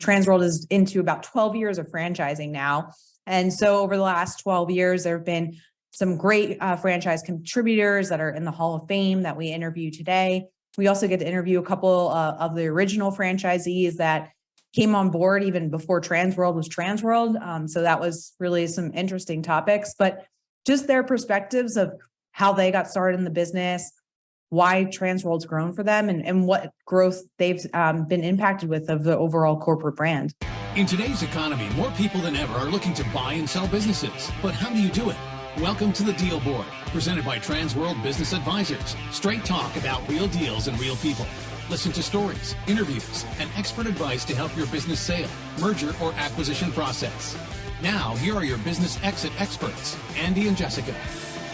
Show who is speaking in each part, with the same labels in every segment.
Speaker 1: Transworld is into about 12 years of franchising now. And so over the last 12 years, there have been some great franchise contributors that are in the Hall of Fame that we interview today. We also get to interview a couple of the original franchisees that came on board even before Transworld was Transworld. So that was really some interesting topics, but just their perspectives of how they got started in the business, why Transworld's grown for them, and what growth they've been impacted with of the overall corporate brand.
Speaker 2: In today's economy, more people than ever are looking to buy and sell businesses. But how do you do it? Welcome to the Deal Board, presented by Transworld Business Advisors. Straight talk about real deals and real people. Listen to stories, interviews, and expert advice to help your business sale, merger, or acquisition process. Now, here are your business exit experts, Andy and Jessica.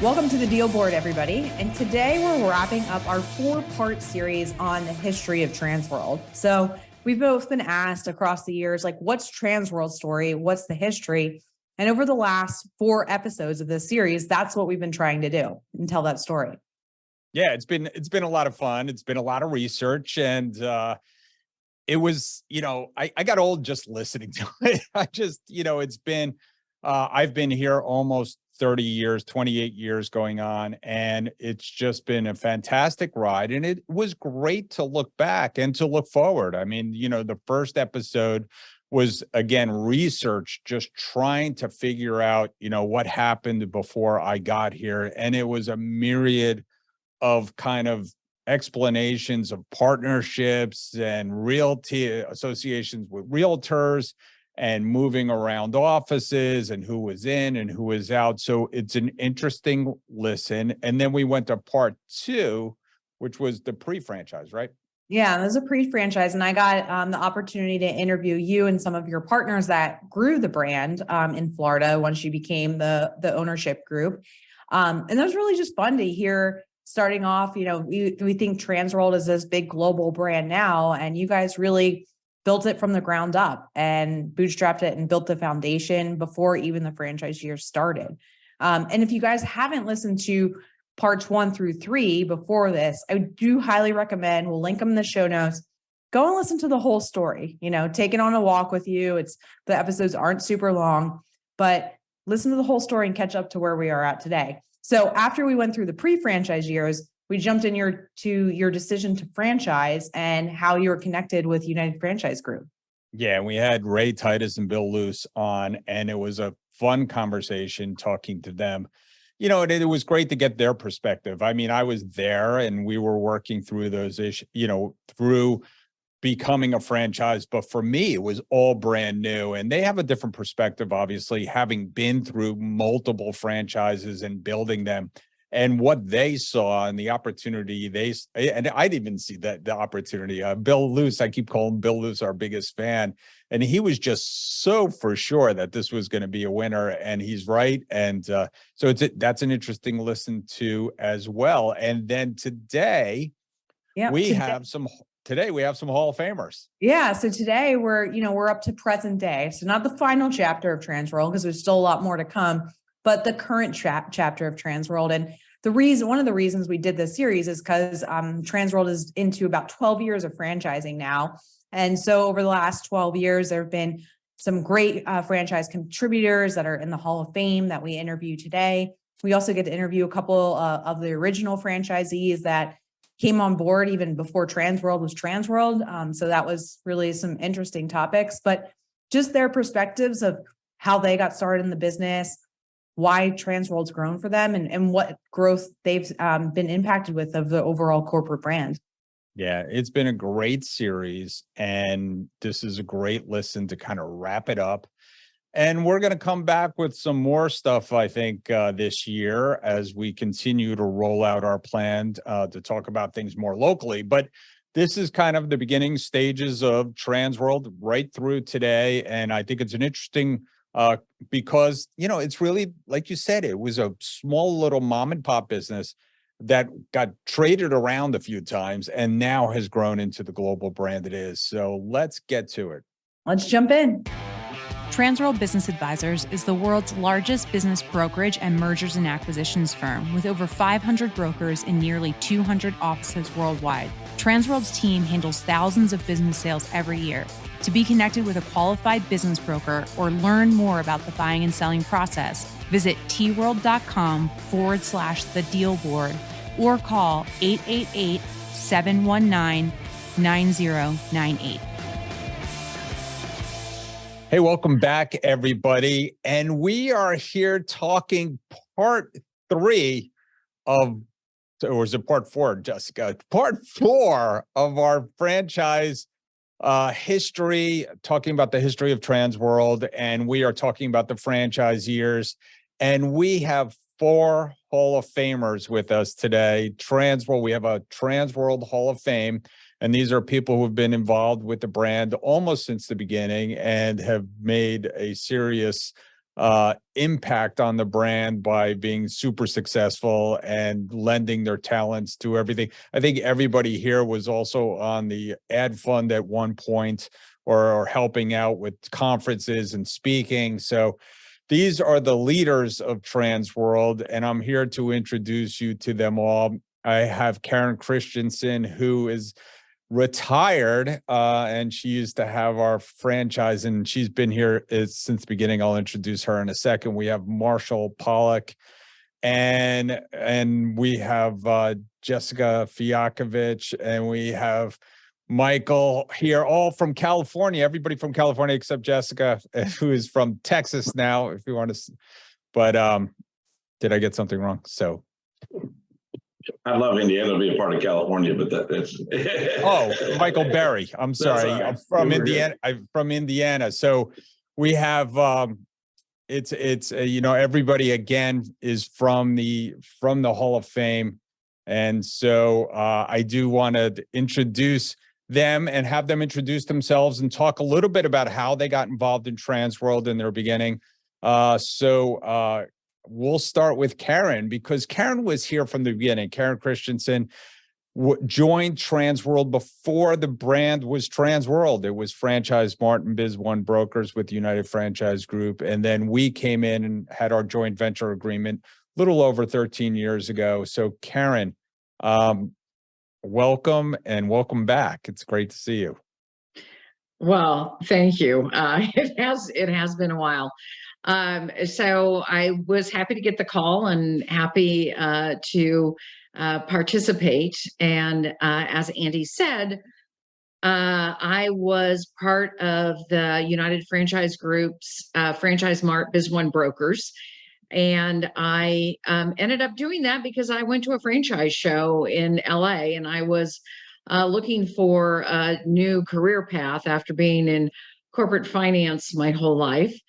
Speaker 1: Welcome to the Deal Board, everybody. And today we're wrapping up our 4-part series on the history of Transworld. So we've both been asked across the years, like, what's Transworld's story? What's the history? And over the last 4 episodes of this series, that's what we've been trying to do and tell that story.
Speaker 3: Yeah, it's been a lot of fun. It's been a lot of research, and it was, I got old just listening to it. It's been, I've been here almost 30 years, 28 years going on, and it's just been a fantastic ride. And it was great to look back and to look forward. I mean, the first episode was, again, research, just trying to figure out, what happened before I got here. And it was a myriad of kind of explanations of partnerships and realty associations with realtors and moving around offices and who was in and who was out. So it's an interesting listen. And then we went to part 2, which was the pre-franchise, right?
Speaker 1: Yeah, it was a pre-franchise, and I got the opportunity to interview you and some of your partners that grew the brand in Florida once you became the ownership group. And that was really just fun to hear. Starting off, we think Transworld is this big global brand now, and you guys really built it from the ground up and bootstrapped it and built the foundation before even the franchise year started. And if you guys haven't listened to parts 1 through 3 before this, I do highly recommend, we'll link them in the show notes. Go and listen to the whole story, take it on a walk with you. The episodes aren't super long, but listen to the whole story and catch up to where we are at today. So after we went through the pre-franchise years, we jumped in your decision to franchise and how you were connected with United Franchise Group.
Speaker 3: Yeah, we had Ray Titus and Bill Luce on, and it was a fun conversation talking to them. It was great to get their perspective. I mean, I was there and we were working through those issues, through becoming a franchise. But for me, it was all brand new, and they have a different perspective, obviously, having been through multiple franchises and building them, and what they saw and the opportunity and I didn't even see the opportunity. Bill Luce, I keep calling Bill Luce our biggest fan, and he was just so for sure that this was going to be a winner, and he's right. And so that's an interesting listen to as well. And then today, we have some Hall of Famers. Yeah.
Speaker 1: So today we're up to present day. So not the final chapter of Transworld, because there's still a lot more to come, but the current chapter of Transworld. And one of the reasons we did this series is because Transworld is into about 12 years of franchising now. And so over the last 12 years, there have been some great franchise contributors that are in the Hall of Fame that we interview today. We also get to interview a couple of the original franchisees that came on board even before Transworld was Transworld. So that was really some interesting topics, but just their perspectives of how they got started in the business, why Transworld's grown for them, and what growth they've been impacted with of the overall corporate brand.
Speaker 3: Yeah, it's been a great series, and this is a great listen to kind of wrap it up. And we're going to come back with some more stuff, I think, this year as we continue to roll out our plan to talk about things more locally. But this is kind of the beginning stages of Transworld right through today. And I think it's an interesting because, it's really, like you said, it was a small little mom and pop business that got traded around a few times and now has grown into the global brand it is. So let's get to it.
Speaker 1: Let's jump in.
Speaker 4: Transworld Business Advisors is the world's largest business brokerage and mergers and acquisitions firm with over 500 brokers in nearly 200 offices worldwide. Transworld's team handles thousands of business sales every year. To be connected with a qualified business broker or learn more about the buying and selling process, visit tworld.com/the deal board or call 888-719-9098.
Speaker 3: Hey, welcome back, everybody. And we are here talking part 3 of, or is it part 4, Jessica? Part 4 of our franchise history, talking about the history of Transworld. And we are talking about the franchise years. And we have 4 Hall of Famers with us today. Transworld, we have a Transworld Hall of Fame. And these are people who have been involved with the brand almost since the beginning and have made a serious impact on the brand by being super successful and lending their talents to everything. I think everybody here was also on the ad fund at one point or helping out with conferences and speaking. So these are the leaders of Transworld, and I'm here to introduce you to them all. I have Karen Christensen, who is retired, and she used to have our franchise, and she's been here since the beginning. I'll introduce her in a second. We have Marshall Pollock, and we have Jessica Fialkovich, and we have Michael here, all from California. Everybody from California except Jessica, who is from Texas now, if you want to. But did I get something wrong? So.
Speaker 5: I'd love Indiana to be a part of California, but that's.
Speaker 3: Oh, Michael Berry. I'm sorry.
Speaker 5: Right.
Speaker 3: I'm from Indiana. I'm from Indiana. So we have it's everybody again is from the Hall of Fame, and so I do want to introduce them and have them introduce themselves and talk a little bit about how they got involved in Transworld in their beginning. We'll start with Karen, because Karen was here from the beginning. Karen Christensen joined Transworld before the brand was Transworld. It was Franchise Mart and Biz One Brokers with United Franchise Group. And then we came in and had our joint venture agreement a little over 13 years ago. So Karen, welcome and welcome back. It's great to see you.
Speaker 6: Well, thank you. It has been a while. So I was happy to get the call and happy to participate. And as Andy said, I was part of the United Franchise Group's Franchise Mart Biz One Brokers. And I ended up doing that because I went to a franchise show in LA, and I was looking for a new career path after being in corporate finance my whole life.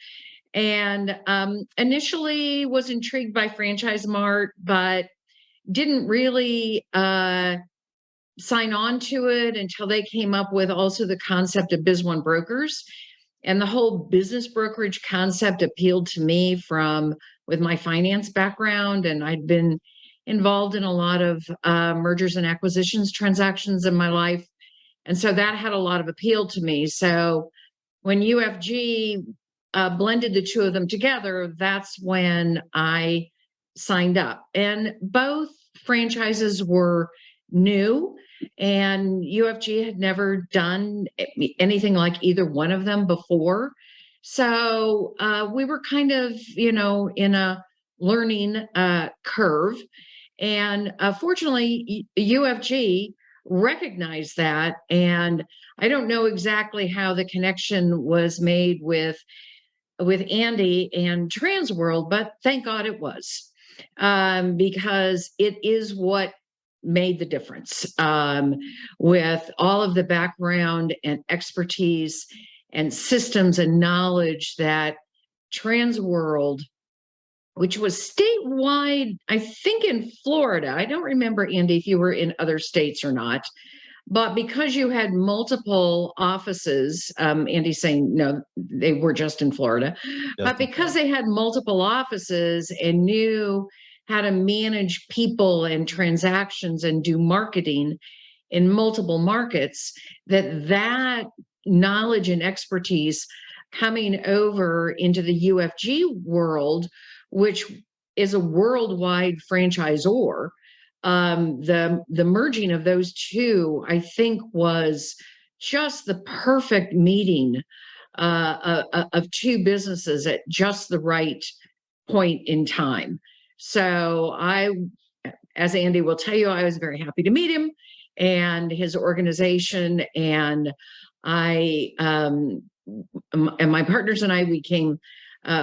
Speaker 6: And initially was intrigued by Franchise Mart, but didn't really sign on to it until they came up with also the concept of Biz One Brokers. And the whole business brokerage concept appealed to me with my finance background. And I'd been involved in a lot of mergers and acquisitions transactions in my life. And so that had a lot of appeal to me. So when UFG blended the two of them together, that's when I signed up. And both franchises were new, and UFG had never done anything like either one of them before. So we were kind of, in a learning curve. And fortunately, UFG recognized that. And I don't know exactly how the connection was made with Andy and Transworld, but thank God it was, because it is what made the difference, with all of the background and expertise and systems and knowledge that Transworld, which was statewide, I think in Florida. I don't remember, Andy, if you were in other states or not. But because you had multiple offices, Andy's saying, no, they were just in Florida. But because they had multiple offices and knew how to manage people and transactions and do marketing in multiple markets, that knowledge and expertise coming over into the UFG world, which is a worldwide franchisor, the merging of those two, I think, was just the perfect meeting of two businesses at just the right point in time. So as Andy will tell you, I was very happy to meet him and his organization. And and my partners and I became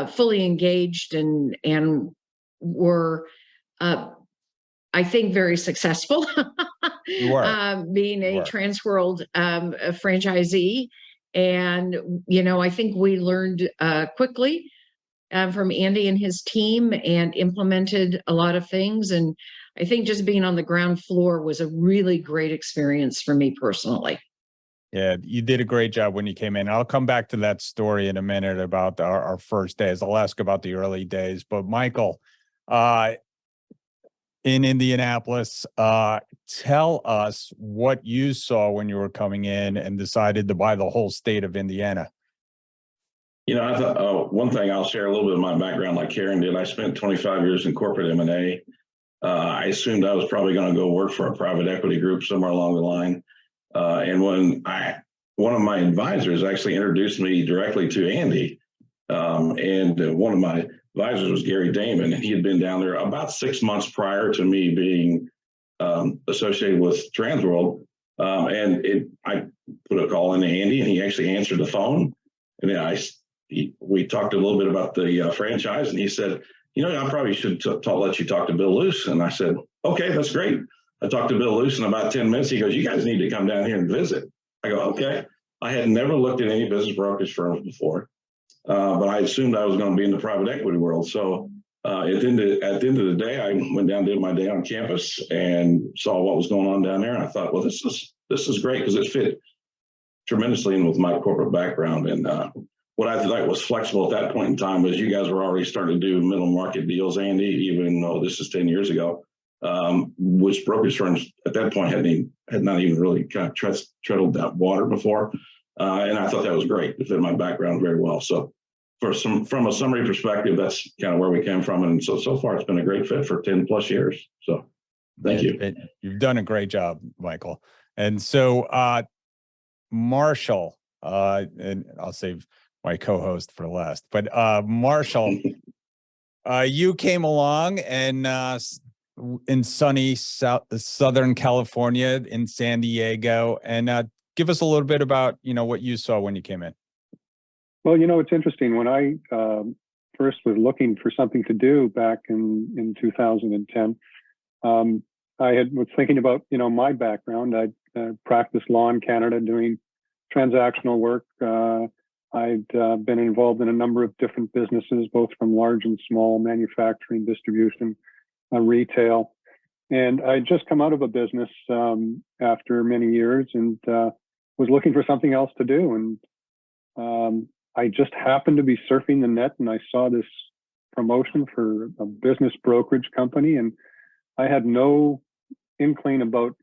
Speaker 6: fully engaged and were, I think, very successful.
Speaker 3: You were.
Speaker 6: Being
Speaker 3: You
Speaker 6: a
Speaker 3: were.
Speaker 6: Transworld franchisee. And, I think we learned quickly from Andy and his team and implemented a lot of things. And I think just being on the ground floor was a really great experience for me personally.
Speaker 3: Yeah, you did a great job when you came in. I'll come back to that story in a minute about our first days. I'll ask about the early days. But Michael, in Indianapolis, tell us what you saw when you were coming in and decided to buy the whole state of Indiana.
Speaker 5: I thought one thing I'll share a little bit of my background, like Karen did. I spent 25 years in corporate M&A. I assumed I was probably going to go work for a private equity group somewhere along the line. And when one of my advisors actually introduced me directly to Andy, and one of my advisors was Gary Damon, and he had been down there about 6 months prior to me being associated with Transworld. I put a call into Andy, and he actually answered the phone. And then we talked a little bit about the franchise, and he said, I probably should let you talk to Bill Luce. And I said, okay, that's great. I talked to Bill Luce in about 10 minutes. He goes, you guys need to come down here and visit. I go, okay. I had never looked at any business brokerage firms before, but I assumed I was going to be in the private equity world. So at the end of the day, I went down, did my day on campus, and saw what was going on down there. And I thought, well, this is great because it fit tremendously in with my corporate background. And what I thought was flexible at that point in time was you guys were already starting to do middle market deals, Andy, even though this is 10 years ago, which brokerage firms at that point had not even really kind of treaded that water before. And I thought that was great. It fit my background very well. So from a summary perspective, that's kind of where we came from. And so far it's been a great fit for 10 plus years. So thank you.
Speaker 3: You've done a great job, Michael. And so Marshall, and I'll save my co-host for last, but Marshall, you came along and in sunny Southern California in San Diego, and give us a little bit about, what you saw when you came in.
Speaker 7: Well, it's interesting. When I first was looking for something to do back in 2010, I was thinking about, my background. I practiced law in Canada doing transactional work. I'd been involved in a number of different businesses, both from large and small, manufacturing, distribution, retail. And I'd just come out of a business after many years and was looking for something else to do. And I just happened to be surfing the net, and I saw this promotion for a business brokerage company. And I had no inkling about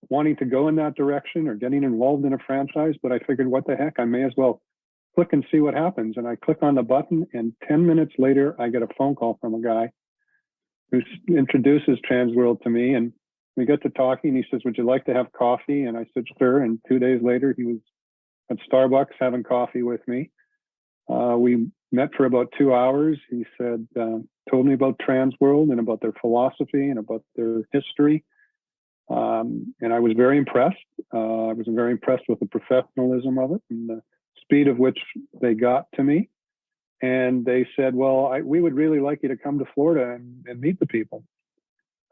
Speaker 7: wanting to go in that direction or getting involved in a franchise, but I figured, what the heck, I may as well click and see what happens. And I click on the button, and 10 minutes later, I get a phone call from a guy who introduces Transworld to me. And we get to talking. He says, would you like to have coffee? And I said, sure. And 2 days later, he was at Starbucks having coffee with me. We met for about 2 hours. He said, told me about Transworld and about their philosophy and about their history. And I was very impressed. I was very impressed with the professionalism of it and the speed of which they got to me. And they said, well, we would really like you to come to Florida and meet the people.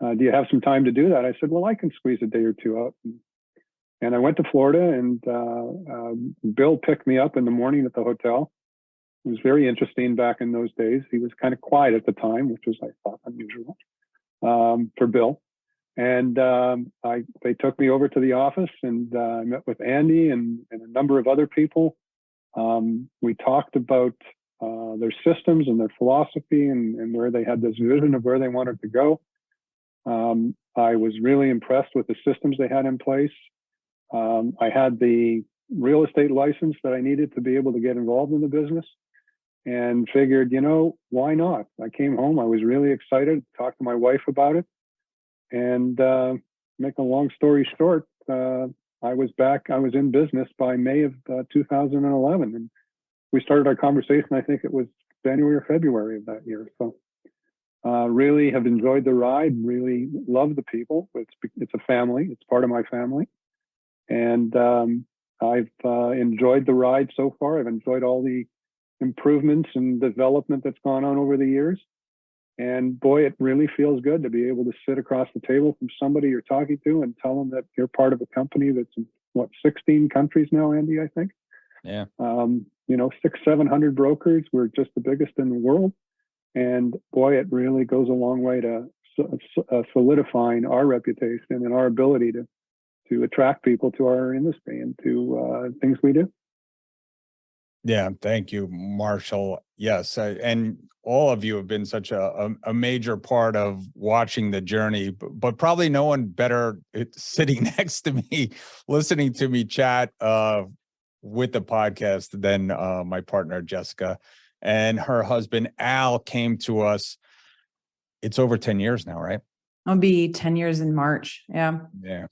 Speaker 7: Do you have some time to do that? I said, well, I can squeeze a day or two out. And I went to Florida, and Bill picked me up in the morning at the hotel. It was very interesting back in those days. He was kind of quiet at the time, which was, I thought, unusual for Bill. And they took me over to the office, and I met with Andy and a number of other people. We talked about their systems and their philosophy and where they had this vision of where they wanted to go. I was really impressed with the systems they had in place. I had the real estate license that I needed to be able to get involved in the business, and figured, why not? I came home. I was really excited, talked to my wife about it. And make a long story short, I was in business by May of 2011, and we started our conversation, I think it was January or February of that year. So really have enjoyed the ride, really love the people. It's a family, it's part of my family. And I've enjoyed the ride so far. I've enjoyed all the improvements and development that's gone on over the years. And boy, it really feels good to be able to sit across the table from somebody you're talking to and tell them that you're part of a company that's in, 16 countries now, Andy, I think.
Speaker 3: Yeah.
Speaker 7: 600-700 brokers. We're just the biggest in the world. And boy, it really goes a long way to solidifying our reputation and our ability to attract people to our industry and to things we do.
Speaker 3: Yeah, thank you, Marshall. Yes, and all of you have been such a major part of watching the journey, but probably no one better sitting next to me, listening to me chat with the podcast than my partner, Jessica, and her husband, Al, came to us. It's over 10 years now, right?
Speaker 1: It'll be 10 years in March. Yeah.
Speaker 3: Yeah.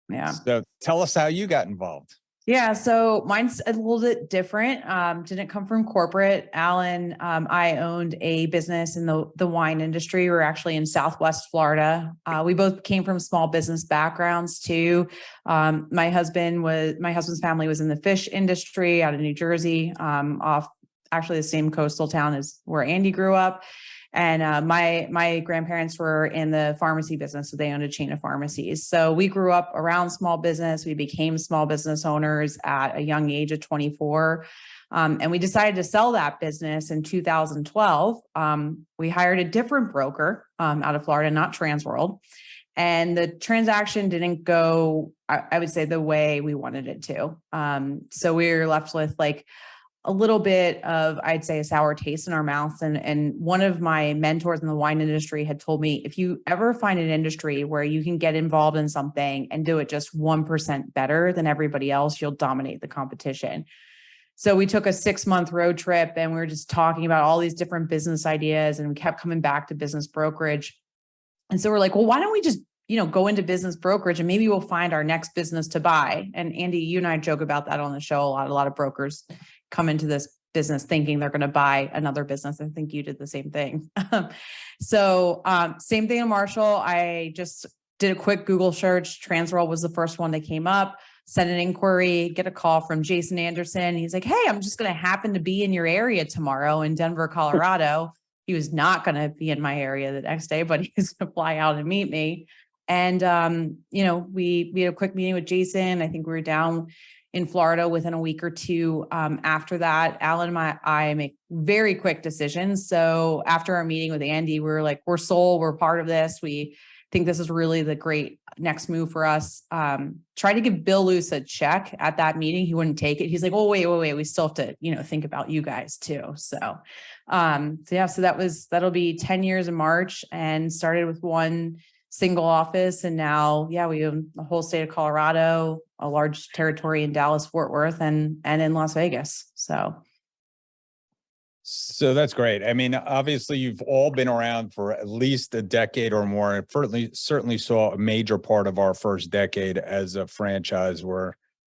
Speaker 1: Yeah.
Speaker 3: So tell us how you got involved.
Speaker 1: Yeah, so mine's a little bit different. Didn't come from corporate. Alan, I owned a business in the wine industry. We're actually in Southwest Florida. We both came from small business backgrounds too. My husband's family was in the fish industry out of New Jersey, off actually the same coastal town as where Andy grew up. And my grandparents were in the pharmacy business, so they owned a chain of pharmacies. So we grew up around small business. We became small business owners at a young age of 24. And we decided to sell that business in 2012. We hired a different broker out of Florida, not Transworld. And the transaction didn't go, I would say, the way we wanted it to. So we were left with a little bit of, I'd say, a sour taste in our mouths. And one of my mentors in the wine industry had told me, if you ever find an industry where you can get involved in something and do it just 1% better than everybody else, you'll dominate the competition. So we took a 6-month road trip and we were just talking about all these different business ideas, and we kept coming back to business brokerage. And so we're like, well, why don't we just go into business brokerage and maybe we'll find our next business to buy. And Andy, you and I joke about that on the show a lot of brokers come into this business thinking they're going to buy another business. I think you did the same thing. So same thing in Marshall. I just did a quick Google search. Transworld was the first one that came up. Send an inquiry, get a call from Jason Anderson. He's like, hey, I'm just going to happen to be in your area tomorrow in Denver, Colorado. He was not going to be in my area the next day, but he's going to fly out and meet me. And, we had a quick meeting with Jason. I think we were down in Florida within a week or two. After that, Alan and I make very quick decisions. So after our meeting with Andy, we were like, we're sold, we're part of this. We think this is really the great next move for us. Tried to give Bill Luce a check at that meeting. He wouldn't take it. He's like, oh, wait, we still have to, think about you guys too. So that'll be 10 years in March, and started with one single office. And now, we own the whole state of Colorado, a large territory in Dallas, Fort Worth, and in Las Vegas.
Speaker 3: So that's great. I mean, obviously you've all been around for at least a decade or more. And certainly saw a major part of our first decade as a franchise. We're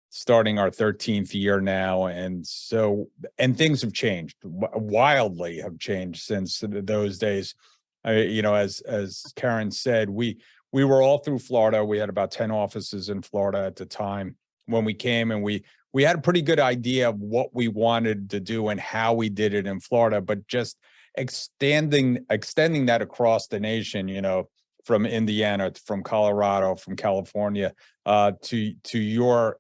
Speaker 3: starting our 13th year now. And things have changed, wildly have changed since those days. As Karen said, we were all through Florida. We had about 10 offices in Florida at the time when we came, and we had a pretty good idea of what we wanted to do and how we did it in Florida, but just extending that across the nation, from Indiana, from Colorado, from California, to your,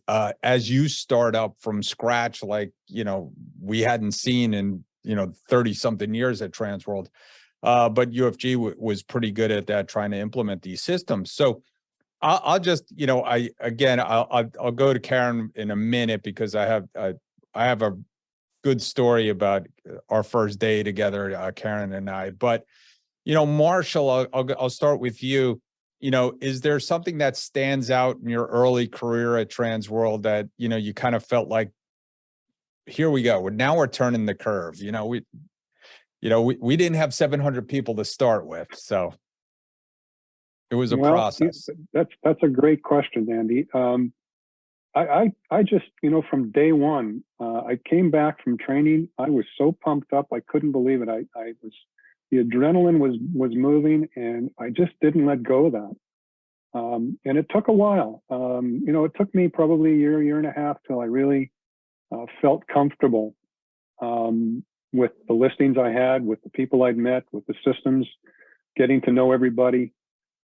Speaker 3: as you start up from scratch, we hadn't seen in, 30 something years at Transworld. But UFG was pretty good at that, trying to implement these systems. So I'll just, I'll go to Karen in a minute, because I have a good story about our first day together, Karen and I. But Marshall, I'll start with you. Is there something that stands out in your early career at Transworld that you kind of felt like, here we go, now we're turning the curve? We didn't have 700 people to start with, so it was a process.
Speaker 7: That's a great question, Andy. I just, from day one, I came back from training. I was so pumped up. I couldn't believe it. The adrenaline was moving, and I just didn't let go of that. And it took a while. It took me probably a year and a half till I really felt comfortable with the listings I had, with the people I'd met, with the systems, getting to know everybody.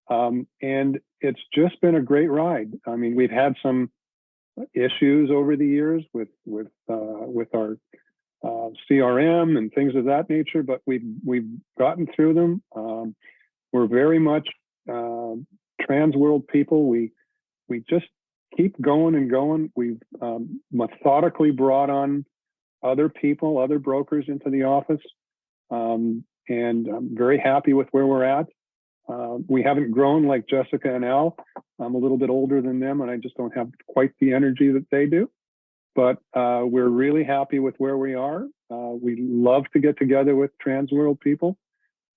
Speaker 7: And it's just been a great ride. I mean, we've had some issues over the years with our CRM and things of that nature, but we've gotten through them. We're very much Transworld people. We just keep going and going. We've methodically brought on other people, other brokers into the office, and I'm very happy with where we're at. We haven't grown like Jessica and Al. I'm a little bit older than them, and I just don't have quite the energy that they do. But we're really happy with where we are. We love to get together with Transworld people,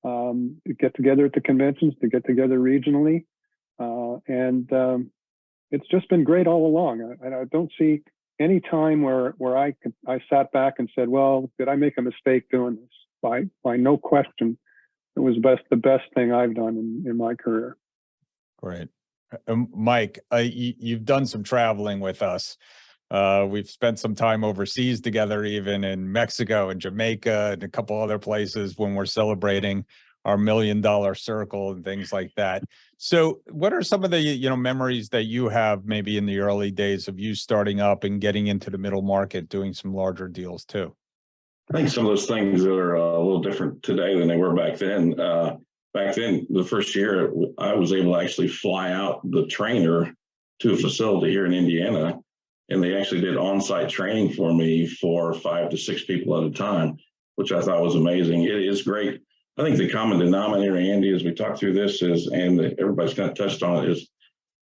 Speaker 7: to get together at the conventions, to get together regionally. And it's just been great all along. I don't see any time where I sat back and said, well, did I make a mistake doing this? By no question. It was the best thing I've done in my career.
Speaker 3: Great. Mike, you've done some traveling with us. We've spent some time overseas together, even in Mexico and Jamaica and a couple other places when we're celebrating our $1 million circle and things like that. So what are some of the, memories that you have maybe in the early days of you starting up and getting into the middle market, doing some larger deals too?
Speaker 5: I think some of those things are a little different today than they were back then. Back then, the first year, I was able to actually fly out the trainer to a facility here in Indiana, and they actually did on-site training for me for 5 to 6 people at a time, which I thought was amazing. It is great. I think the common denominator, Andy, as we talk through this is, and everybody's kind of touched on it, is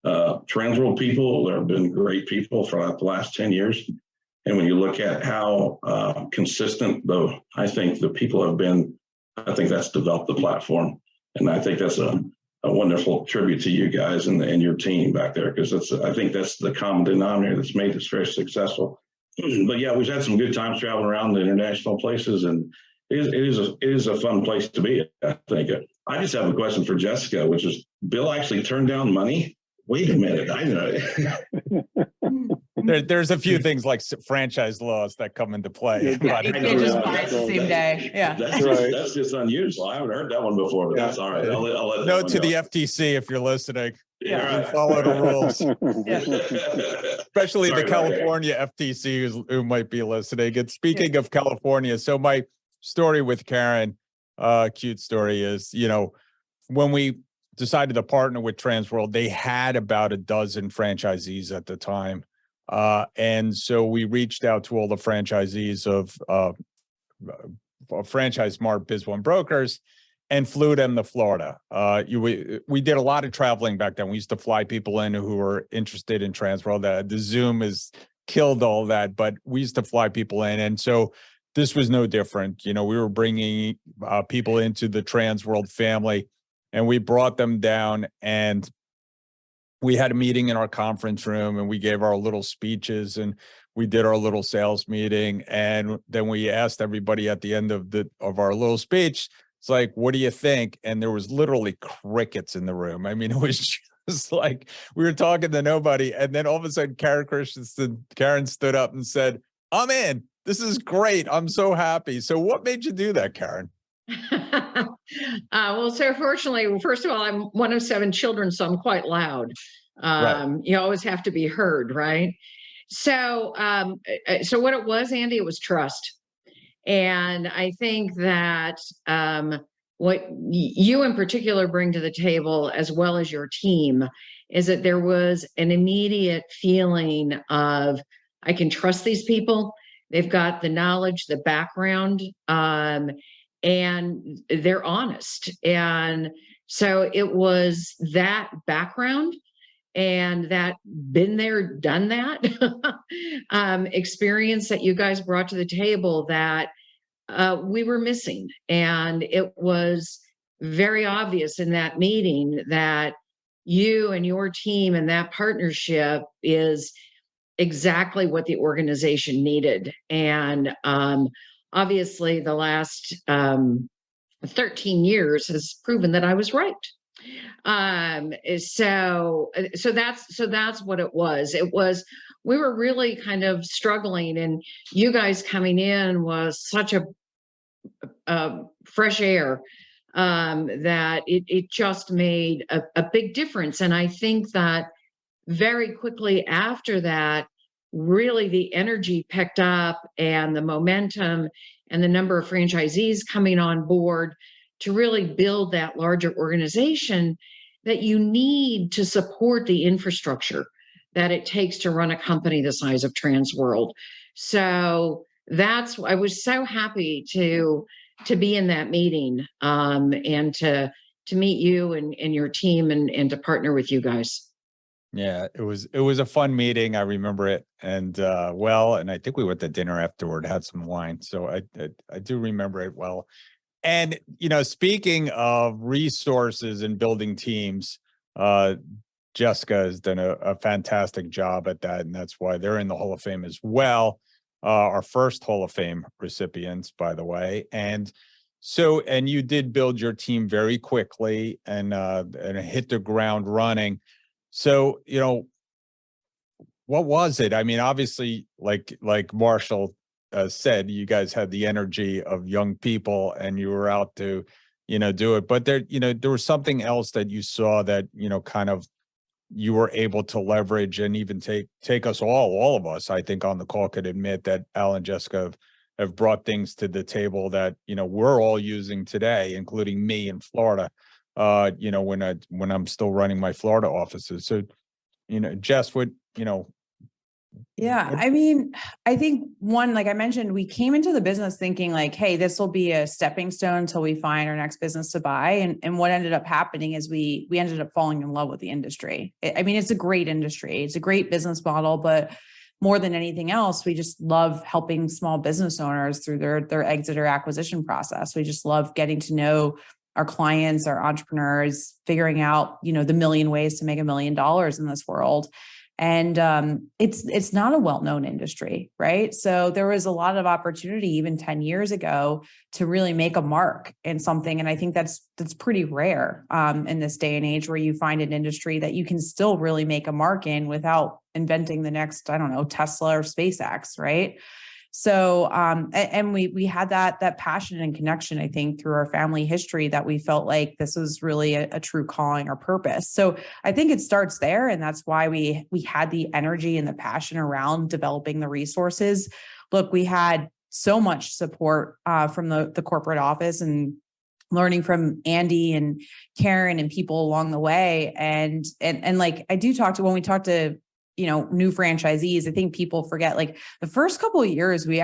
Speaker 5: Transworld people. There have been great people for the last 10 years. And when you look at how consistent, I think the people have been, I think that's developed the platform. And I think that's a wonderful tribute to you guys and your team back there, because I think that's the common denominator that's made this very successful. But yeah, we've had some good times traveling around the international places, and it is a fun place to be, I think. I just have a question for Jessica, which is, Bill actually turned down money? Wait a minute, I know.
Speaker 3: There's a few things like franchise laws that come into play.
Speaker 1: Yeah, you can't just buy it the same day. Yeah,
Speaker 5: that's just unusual. I haven't heard that one before, but that's all right. I'll let
Speaker 3: Note to the FTC if you're listening.
Speaker 5: Yeah, right.
Speaker 3: Follow the rules. Especially
Speaker 5: Sorry,
Speaker 3: the California FTC who might be listening. And speaking of California, so my story with Karen, cute story is, when we decided to partner with Transworld, they had about a dozen franchisees at the time. And so we reached out to all the franchisees of Franchise Smart Biz One Brokers and flew them to Florida. We did a lot of traveling back then. We used to fly people in who were interested in Transworld. The Zoom has killed all that, but we used to fly people in. And so this was no different. We were bringing people into the Transworld family, and we brought them down, and we had a meeting in our conference room, and we gave our little speeches, and we did our little sales meeting. And then we asked everybody at the end of our little speech, it's like, what do you think? And there was literally crickets in the room. I mean, it was just like we were talking to nobody. And then all of a sudden, Karen stood up and said, I'm in. This is great. I'm so happy. So what made you do that, Karen?
Speaker 6: Well, so fortunately, first of all, I'm one of 7 children, so I'm quite loud.
Speaker 3: Right.
Speaker 6: You always have to be heard, right? So what it was, Andy, it was trust. And I think that what you in particular bring to the table, as well as your team, is that there was an immediate feeling of, I can trust these people. They've got the knowledge, the background, and they're honest. And so it was that background and that been there, done that experience that you guys brought to the table that we were missing. And it was very obvious in that meeting that you and your team and that partnership is exactly what the organization needed. And obviously the last 13 years has proven that I was right. So that's what it was. We were really kind of struggling, and you guys coming in was such a fresh air that it just made a big difference. And I think that very quickly after that, really the energy picked up and the momentum and the number of franchisees coming on board to really build that larger organization that you need to support the infrastructure that it takes to run a company the size of Transworld. So I was so happy to be in that meeting and to meet you and your team and to partner with you guys.
Speaker 3: Yeah, it was a fun meeting. I remember it, and and I think we went to dinner afterward, had some wine. So I do remember it well. And speaking of resources and building teams, Jessica has done a fantastic job at that, and that's why they're in the Hall of Fame as well. Our first Hall of Fame recipients, by the way. And you did build your team very quickly and hit the ground running. So, what was it? I mean, obviously, like Marshall said, you guys had the energy of young people and you were out to, do it. But there was something else that you saw that, kind of you were able to leverage and even take us all of us, I think, on the call could admit that Al and Jessica have brought things to the table that, we're all using today, including me in Florida, when I'm still running my Florida offices. So, Jess,
Speaker 1: Yeah, I mean, I think one, like I mentioned, we came into the business thinking like, hey, this will be a stepping stone until we find our next business to buy. And what ended up happening is we ended up falling in love with the industry. I mean, it's a great industry. It's a great business model, but more than anything else, we just love helping small business owners through their exit or acquisition process. We just love getting to know our clients, our entrepreneurs, figuring out, the million ways to make $1 million in this world. And it's not a well-known industry, right? So there was a lot of opportunity even 10 years ago to really make a mark in something. And I think that's pretty rare in this day and age where you find an industry that you can still really make a mark in without inventing the next, I don't know, Tesla or SpaceX, right? So, and we had that passion and connection, I think, through our family history that we felt like this was really a true calling or purpose. So I think it starts there. And that's why we had the energy and the passion around developing the resources. Look, we had so much support from the corporate office and learning from Andy and Karen and people along the way. And like I do when we talk to new franchisees, I think people forget like the first couple of years, we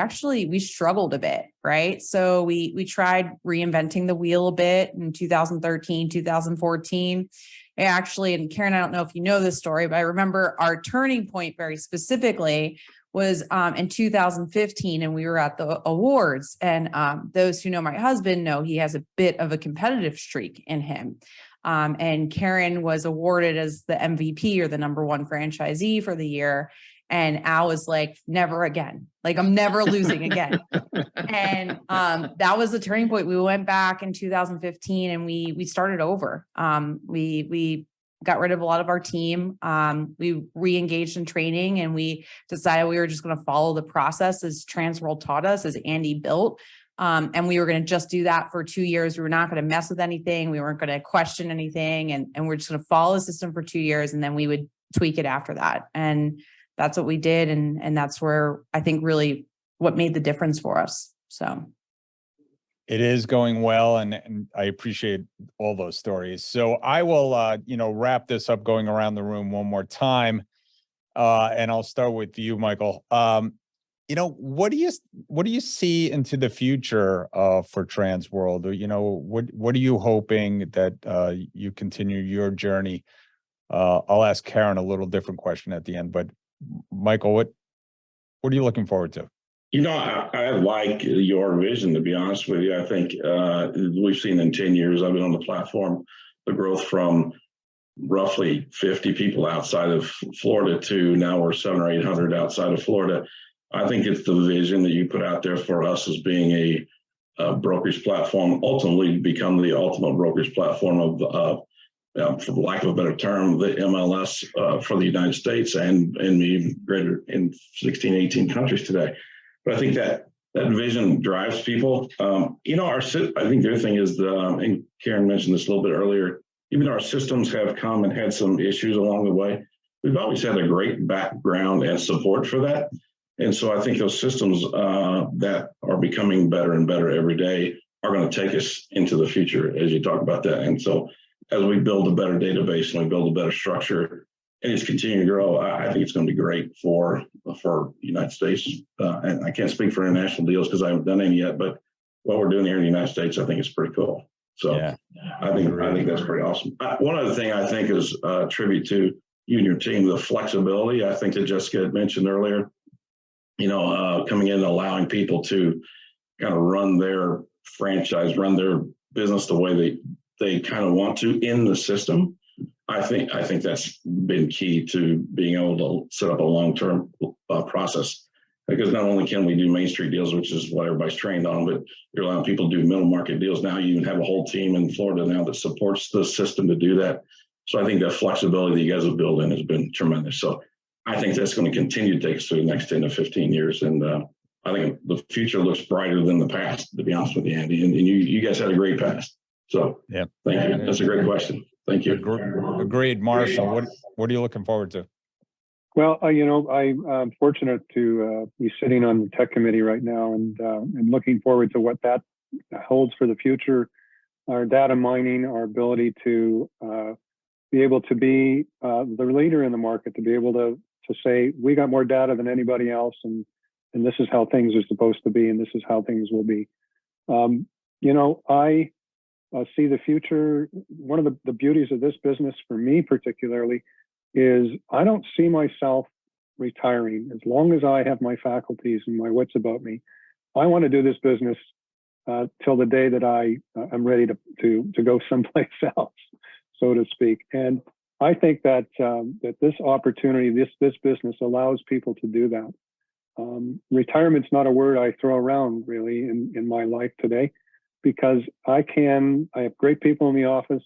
Speaker 1: struggled a bit, right? So we tried reinventing the wheel a bit in 2013, 2014. And Karen, I don't know if you know this story, but I remember our turning point very specifically was in 2015, and we were at the awards. And those who know my husband know he has a bit of a competitive streak in him. And Karen was awarded as the MVP or the #1 franchisee for the year. And Al was like, never again. Like, I'm never losing again. And that was the turning point. We went back in 2015 and we started over. We got rid of a lot of our team. We re-engaged in training, and we decided we were just going to follow the process as Transworld taught us, as Andy built. And we were going to just do that for 2 years. We were not going to mess with anything. We weren't going to question anything. And we're just going to follow the system for 2 years. And then we would tweak it after that. And that's what we did. And that's where I think really what made the difference for us. So
Speaker 3: it is going well. And I appreciate all those stories. So I will, wrap this up going around the room one more time. And I'll start with you, Michael. What do you see into the future for Transworld? What are you hoping that you continue your journey? I'll ask Karen a little different question at the end, but Michael, what are you looking forward to?
Speaker 5: I like your vision, to be honest with you. I think we've seen in 10 years I've been on the platform, the growth from roughly 50 people outside of Florida to now we're 700 or 800 outside of Florida. I think it's the vision that you put out there for us as being a brokerage platform, ultimately become the ultimate brokerage platform of, for lack of a better term, the MLS for the United States and even greater in 16, 18 countries today. But I think that vision drives people. I think the other thing is, and Karen mentioned this a little bit earlier, even though our systems have come and had some issues along the way, we've always had a great background and support for that. And so I think those systems that are becoming better and better every day are going to take us into the future, as you talk about that. And so as we build a better database and we build a better structure and it's continuing to grow, I think it's going to be great for the United States. And I can't speak for international deals because I haven't done any yet, but what we're doing here in the United States, I think is pretty cool. So yeah, I think that's pretty awesome. One other thing I think is a tribute to you and your team, the flexibility, I think that Jessica had mentioned earlier, coming in and allowing people to kind of run their franchise, run their business the way they kind of want to in the system. I think that's been key to being able to set up a long-term process, because not only can we do Main Street deals, which is what everybody's trained on, but you're allowing people to do middle market deals. Now you even have a whole team in Florida now that supports the system to do that. So I think that flexibility that you guys have built in has been tremendous. So I think that's going to continue to take us through the next 10 to 15 years. And I think the future looks brighter than the past, to be honest with you, Andy. And you guys had a great past. So yeah, thank you. That's a great question. Thank you.
Speaker 3: Agreed. Marshall, what are you looking forward to?
Speaker 7: Well, I'm fortunate to be sitting on the tech committee right now and looking forward to what that holds for the future. Our data mining, our ability to be able to be the leader in the market, to be able to say, we got more data than anybody else, and this is how things are supposed to be, and this is how things will be. I see the future. One of the beauties of this business, for me particularly, is I don't see myself retiring. As long as I have my faculties and my wits about me, I want to do this business till the day that I am ready to go someplace else, so to speak. And I think that that this opportunity, this business allows people to do that. Retirement's not a word I throw around really in my life today, because I have great people in the office.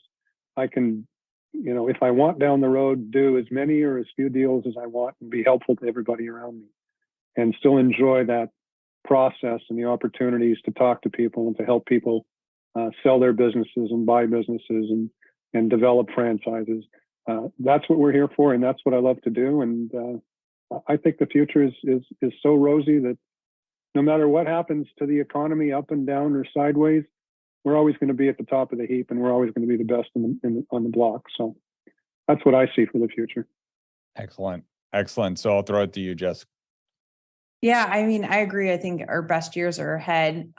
Speaker 7: I can, if I want down the road, do as many or as few deals as I want and be helpful to everybody around me, and still enjoy that process and the opportunities to talk to people and to help people sell their businesses and buy businesses and develop franchises. That's what we're here for, and that's what I love to do. And I think the future is so rosy that no matter what happens to the economy, up and down or sideways, we're always going to be at the top of the heap, and we're always going to be the best on the block. So that's what I see for the future.
Speaker 3: Excellent. So I'll throw it to you, Jessica.
Speaker 1: Yeah, I mean, I agree. I think our best years are ahead.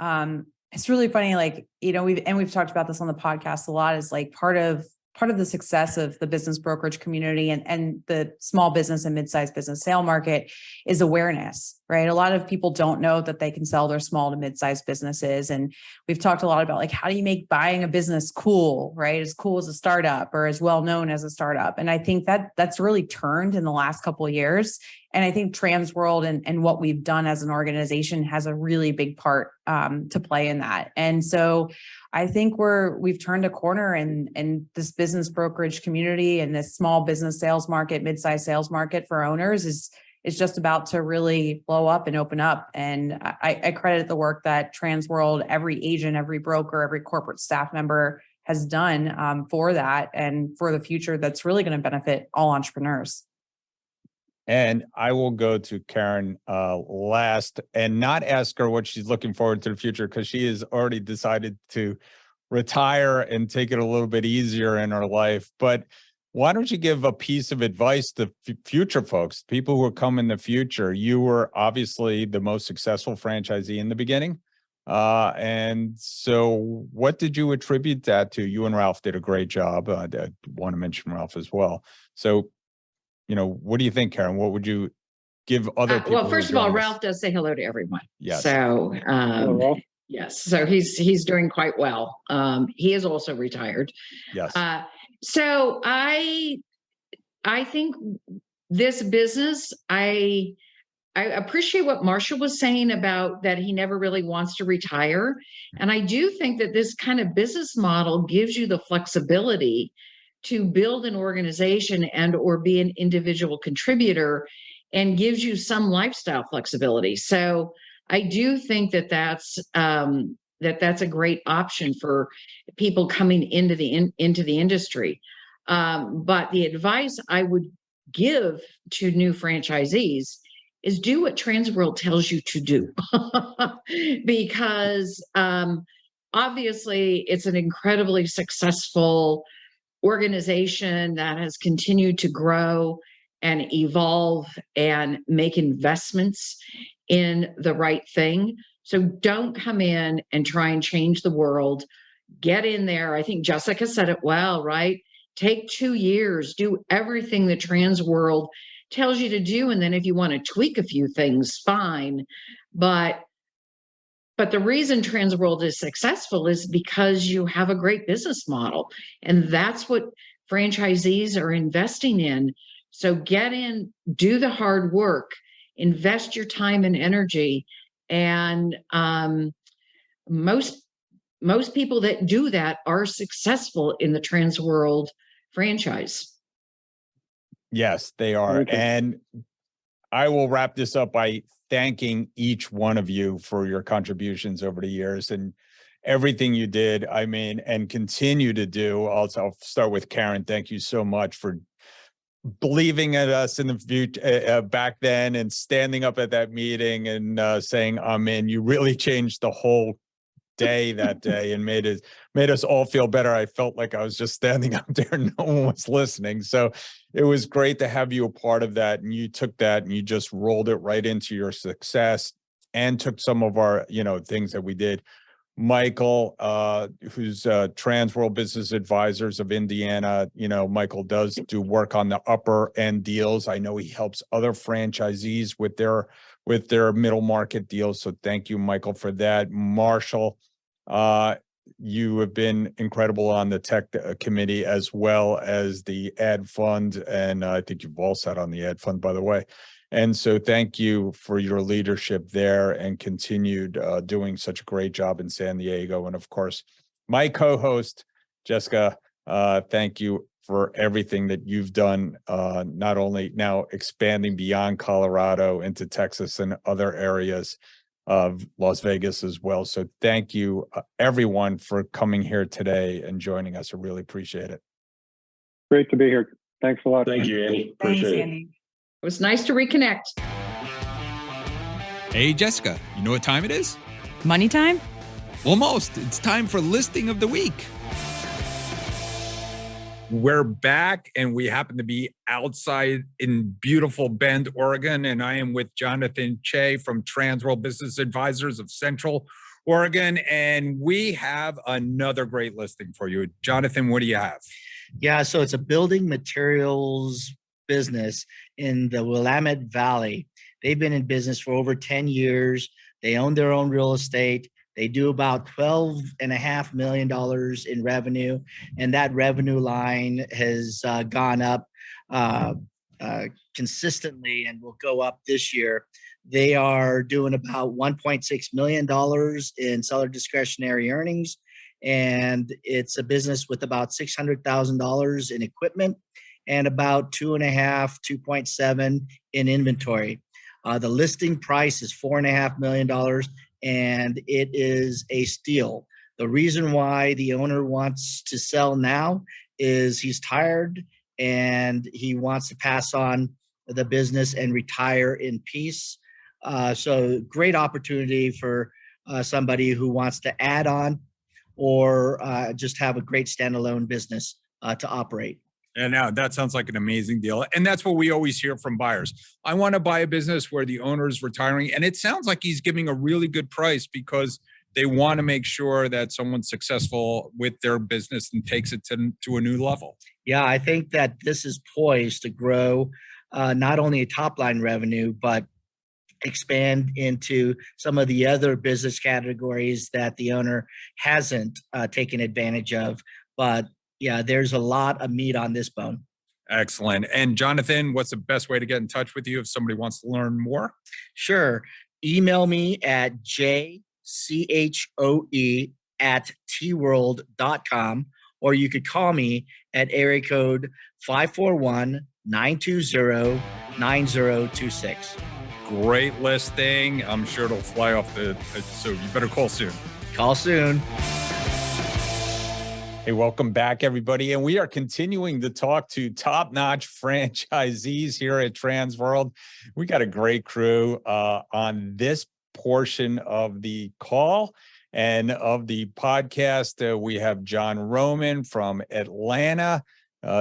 Speaker 1: It's really funny, we've talked about this on the podcast a lot, is like part of the success of the business brokerage community and the small business and mid-sized business sale market is awareness, right? A lot of people don't know that they can sell their small to mid-sized businesses. And we've talked a lot about how do you make buying a business cool, right? As cool as a startup or as well known as a startup. And I think that's really turned in the last couple of years. And I think Transworld and what we've done as an organization has a really big part to play in that. And so I think we've turned a corner in this business brokerage community, and this small business sales market, mid-sized sales market for owners is just about to really blow up and open up. And I credit the work that Transworld, every agent, every broker, every corporate staff member has done for that and for the future that's really going to benefit all entrepreneurs.
Speaker 3: And I will go to Karen last and not ask her what she's looking forward to the future, because she has already decided to retire and take it a little bit easier in her life. But why don't you give a piece of advice to future folks, people who will come in the future? You were obviously the most successful franchisee in the beginning. And so what did you attribute that to? You and Ralph did a great job. I want to mention Ralph as well. So what do you think, Karen? What would you give other people?
Speaker 6: Well, first of all, Ralph does say hello to everyone.
Speaker 3: Yes.
Speaker 6: So, yes. So he's doing quite well. He is also retired.
Speaker 3: Yes.
Speaker 6: So I think this business, I appreciate what Marshall was saying about that he never really wants to retire. And I do think that this kind of business model gives you the flexibility to build an organization and or be an individual contributor, and gives you some lifestyle flexibility. So I do think that that's a great option for people coming into the industry. But the advice I would give to new franchisees is do what Transworld tells you to do. Because obviously it's an incredibly successful organization that has continued to grow and evolve and make investments in the right thing. So don't come in and try and change the world. Get in there. I think Jessica said it well, right? Take 2 years, do everything the Transworld tells you to do. And then if you want to tweak a few things, fine. But the reason Transworld is successful is because you have a great business model. And that's what franchisees are investing in. So get in, do the hard work, invest your time and energy. And most people that do that are successful in the Transworld franchise.
Speaker 3: Yes, they are.
Speaker 7: Okay.
Speaker 3: And I will wrap this up by thanking each one of you for your contributions over the years and everything you did. I mean, and continue to do. Also, I'll start with Karen. Thank you so much for believing in us in the future back then, and standing up at that meeting and saying, "Amen." You really changed the whole day that day and made us all feel better. I felt like I was just standing up there and no one was listening. So it was great to have you a part of that. And you took that and you just rolled it right into your success and took some of our, things that we did. Michael, who's Transworld Business Advisors of Indiana. Michael does do work on the upper end deals. I know he helps other franchisees with their middle market deals. So thank you, Michael, for that. Marshall, you have been incredible on the tech committee as well as the ad fund. And I think you've all sat on the ad fund, by the way. And so thank you for your leadership there and continued doing such a great job in San Diego. And of course, my co-host, Jessica, thank you for everything that you've done, not only now expanding beyond Colorado into Texas and other areas of Las Vegas as well. So thank you, everyone, for coming here today and joining us. I really appreciate it.
Speaker 7: Great to be here. Thanks a lot.
Speaker 5: Thank you, Andy.
Speaker 1: Thanks,
Speaker 5: Appreciate it.
Speaker 1: Andy.
Speaker 6: It was nice to reconnect.
Speaker 8: Hey, Jessica, you know what time it is?
Speaker 4: Money time?
Speaker 8: Almost. It's time for listing of the week.
Speaker 3: We're back, and we happen to be outside in beautiful Bend, Oregon, and I am with Johnathan Choe from Transworld Business Advisors of Central Oregon, and we have another great listing for you. Johnathan, what do you have?
Speaker 9: Yeah, so it's a building materials business in the Willamette Valley. They've been in business for over 10 years. They own their own real estate. They do about $12.5 million in revenue, and that revenue line has gone up consistently and will go up this year. They are doing about $1.6 million in seller discretionary earnings, and it's a business with about $600,000 in equipment and about 2.7 in inventory. The listing price is $4.5 million, and it is a steal. The reason why the owner wants to sell now is he's tired and he wants to pass on the business and retire in peace. So great opportunity for somebody who wants to add on or just have a great standalone business to operate.
Speaker 3: And now that sounds like an amazing deal. And that's what we always hear from buyers. I want to buy a business where the owner is retiring. And it sounds like he's giving a really good price because they want to make sure that someone's successful with their business and takes it to a new level.
Speaker 9: Yeah, I think that this is poised to grow not only a top line revenue, but expand into some of the other business categories that the owner hasn't taken advantage of. But yeah, there's a lot of meat on this bone.
Speaker 3: Excellent. And Johnathan, what's the best way to get in touch with you if somebody wants to learn more?
Speaker 9: Sure. Email me at jchoe@tworld.com, or you could call me at area code 541-920-9026.
Speaker 3: Great listing. I'm sure it'll fly off so you better call soon.
Speaker 9: Call soon.
Speaker 3: Hey, welcome back, everybody. And we are continuing to talk to top-notch franchisees here at Transworld. We got a great crew on this portion of the call and of the podcast. We have Jon Roman from Atlanta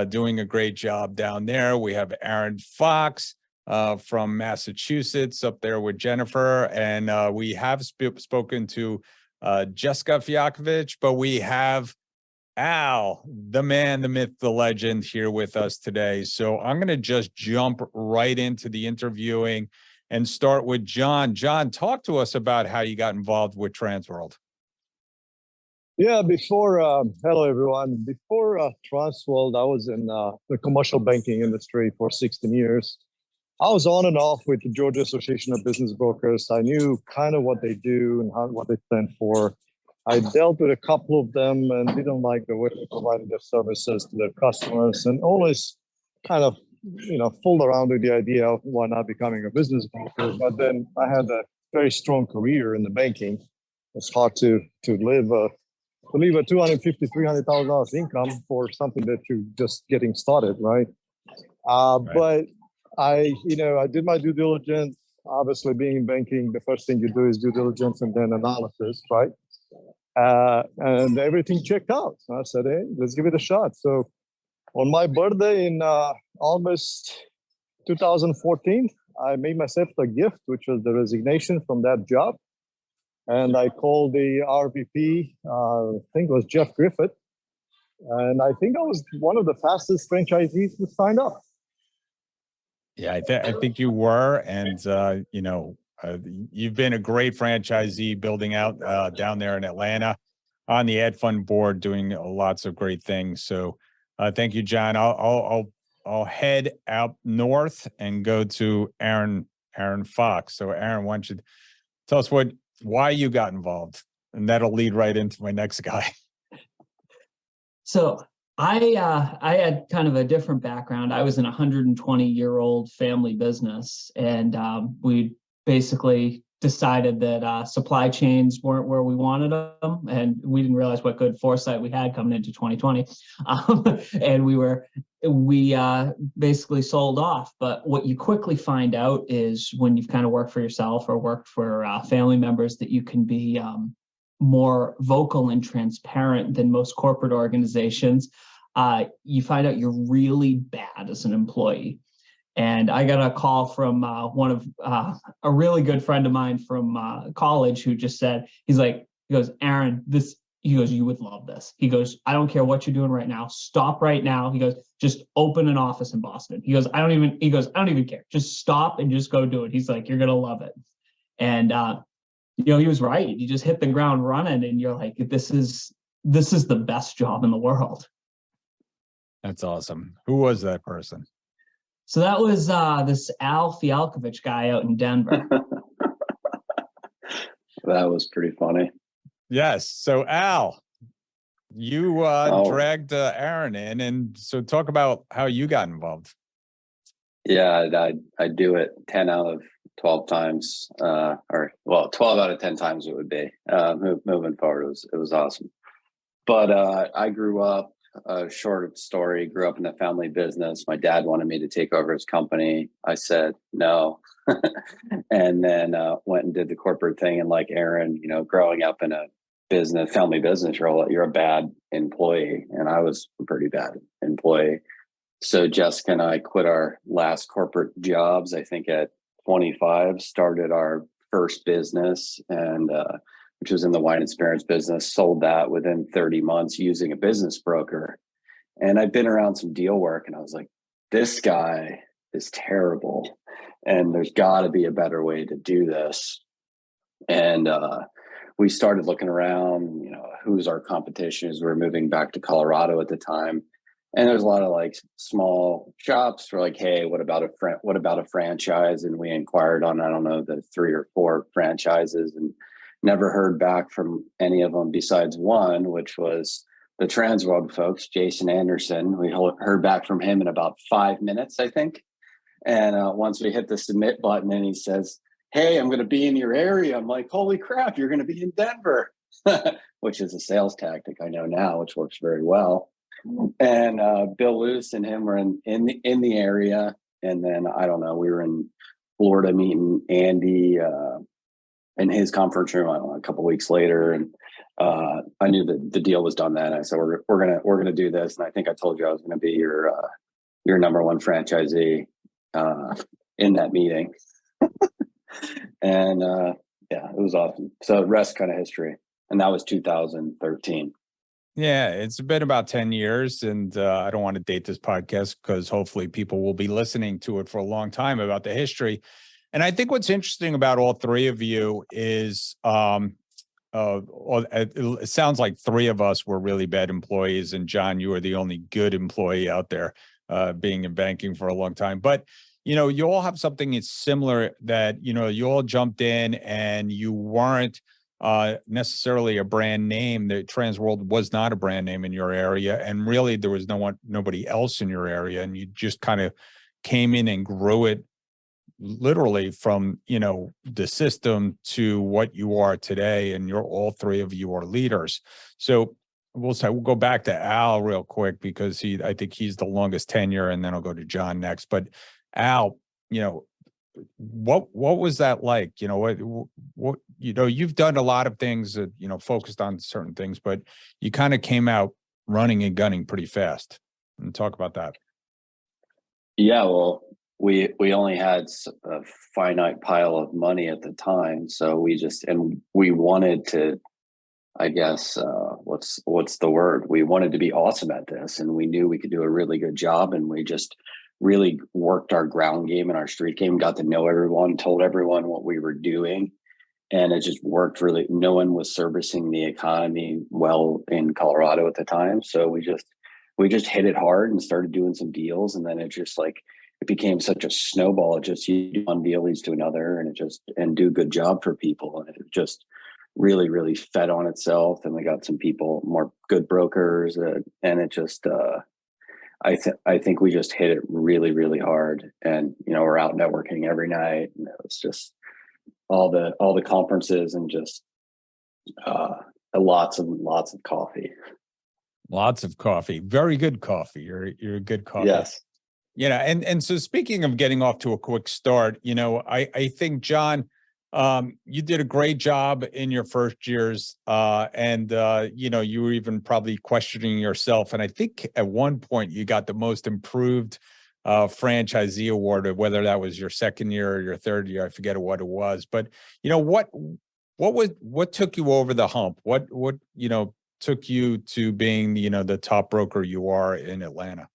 Speaker 3: doing a great job down there. We have Aaron Fox from Massachusetts up there with Jennifer. And we have spoken to Jessica Fialkovich, but we have Al, the man, the myth, the legend here with us today. So I'm going to just jump right into the interviewing and start with Jon. Jon, talk to us about how you got involved with Transworld.
Speaker 10: Yeah, hello everyone. Before Transworld, I was in the commercial banking industry for 16 years. I was on and off with the Georgia Association of Business Brokers. I knew kind of what they do and what they stand for. I dealt with a couple of them and didn't like the way they provided their services to their customers, and always kind of, fooled around with the idea of why not becoming a business broker. But then I had a very strong career in the banking. It's hard to leave a $250,000, $300,000 income for something that you're just getting started, right? But I did my due diligence. Obviously, being in banking, the first thing you do is due diligence and then analysis, right? And everything checked out. So I said, hey, let's give it a shot. So on my birthday in August 2014, I made myself a gift, which was the resignation from that job. And I called the RVP, I think it was Jeff Griffith. And I think I was one of the fastest franchisees who signed up.
Speaker 3: Yeah, I think you were. And, you've been a great franchisee building out down there in Atlanta on the Ed Fund board, doing lots of great things. So thank you, Jon. I'll head out north and go to Aaron Fox. So Aaron, why don't you tell us why you got involved? And that'll lead right into my next guy.
Speaker 11: So I had kind of a different background. I was in a 120-year-old family business, and we basically decided that supply chains weren't where we wanted them, and we didn't realize what good foresight we had coming into 2020. And we basically sold off. But what you quickly find out is when you've kind of worked for yourself or worked for family members, that you can be more vocal and transparent than most corporate organizations. You find out you're really bad as an employee. And I got a call from a really good friend of mine from college who just said, he goes, Aaron, you would love this. He goes, I don't care what you're doing right now. Stop right now. He goes, just open an office in Boston. He goes, I don't even care. Just stop and just go do it. He's like, you're going to love it. And, he was right. You just hit the ground running and you're like, this is the best job in the world.
Speaker 3: That's awesome. Who was that person?
Speaker 11: So that was this Al Fialkovich guy out in Denver.
Speaker 12: That was pretty funny.
Speaker 3: Yes. So Al, you dragged Aaron in, and so talk about how you got involved.
Speaker 12: Yeah, I do it 10 out of 12 times, 12 out of 10 times it would be. Moving forward, it was awesome. But I grew up. Short story, grew up in a family business. My dad wanted me to take over his company. I said no. And then went and did the corporate thing. And like Aaron, growing up in a family business, you're a bad employee. And I was a pretty bad employee. So Jessica and I quit our last corporate jobs, I think at 25, started our first business, and which was in the wine and spirits business, sold that within 30 months using a business broker. And I've been around some deal work and I was like, this guy is terrible. And there's got to be a better way to do this. And we started looking around, who's our competition as we were moving back to Colorado at the time. And there's a lot of like small shops were like, hey, what about a franchise? And we inquired on, I don't know, the 3 or 4 franchises and never heard back from any of them besides one, which was the Transworld folks, Jason Anderson. We heard back from him in about 5 minutes, I think. And once we hit the submit button and he says, hey, I'm going to be in your area. I'm like, holy crap, you're going to be in Denver, which is a sales tactic I know now, which works very well. And Bill Luce and him were in the area. And then, I don't know, we were in Florida meeting Andy in his conference room, I don't know, a couple of weeks later. And I knew that the deal was done then. I said, we're gonna do this. And I think I told you I was going to be your number one franchisee in that meeting. And yeah, it was awesome. So the rest kind of history. And that was 2013.
Speaker 3: Yeah, it's been about 10 years, and I don't want to date this podcast because hopefully people will be listening to it for a long time about the history. And I think what's interesting about all three of you is it sounds like 3 of us were really bad employees, and John, you were the only good employee out there, being in banking for a long time. But you all have something that's similar that, you all jumped in and you weren't necessarily a brand name. The Transworld was not a brand name in your area, and really there was nobody else in your area, and you just kind of came in and grew it literally from the system to what you are today, and all 3 of you are leaders. So we'll go back to Al real quick because I think he's the longest tenure, and then I'll go to John next. But Al, what was that like? What you've done a lot of things that focused on certain things, but you kind of came out running and gunning pretty fast. And talk about that.
Speaker 12: Yeah, well, we only had a finite pile of money at the time, so we wanted to, I guess, what's the word? We wanted to be awesome at this, and we knew we could do a really good job, and we just really worked our ground game and our street game, got to know everyone, told everyone what we were doing. And it just worked really. No one was servicing the economy well in Colorado at the time. So we just hit it hard and started doing some deals. And then it became such a snowball. You do one deal leads to another, and do a good job for people. And it just really, really fed on itself. And we got some people, more good brokers. And it just, I think we just hit it really, really hard, and we're out networking every night, and it was just all the conferences and just lots of coffee.
Speaker 3: Lots of coffee, very good coffee. You're a good coffee.
Speaker 12: Yes.
Speaker 3: And so speaking of getting off to a quick start, I think John, you did a great job in your first years, and you were even probably questioning yourself. And I think at one point you got the most improved franchisee award, whether that was your second year or your third year. I forget what it was, but what took you over the hump? What took you to being the top broker you are in Atlanta?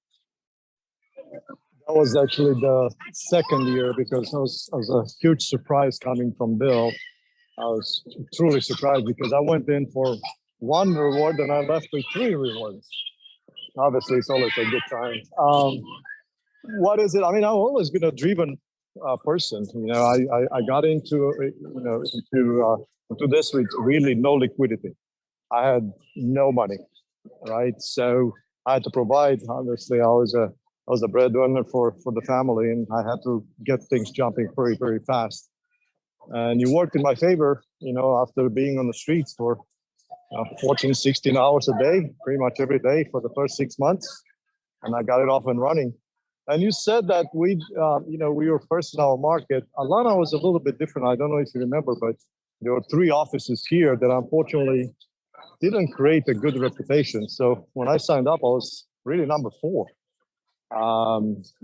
Speaker 10: That was actually the second year, because it was a huge surprise coming from Bill. I was truly surprised because I went in for 1 reward and I left with 3 rewards. Obviously, it's always a good time. What is it? I mean, I've always been a driven person. I got into this with really no liquidity. I had no money, right? So I had to provide. Obviously, I was a breadwinner for the family, and I had to get things jumping very, very fast. And it worked in my favor, after being on the streets for 14, 16 hours a day, pretty much every day for the first 6 months. And I got it off and running. And you said that we were first in our market. Atlanta was a little bit different. I don't know if you remember, but there were 3 offices here that unfortunately didn't create a good reputation. So when I signed up, I was really number 4.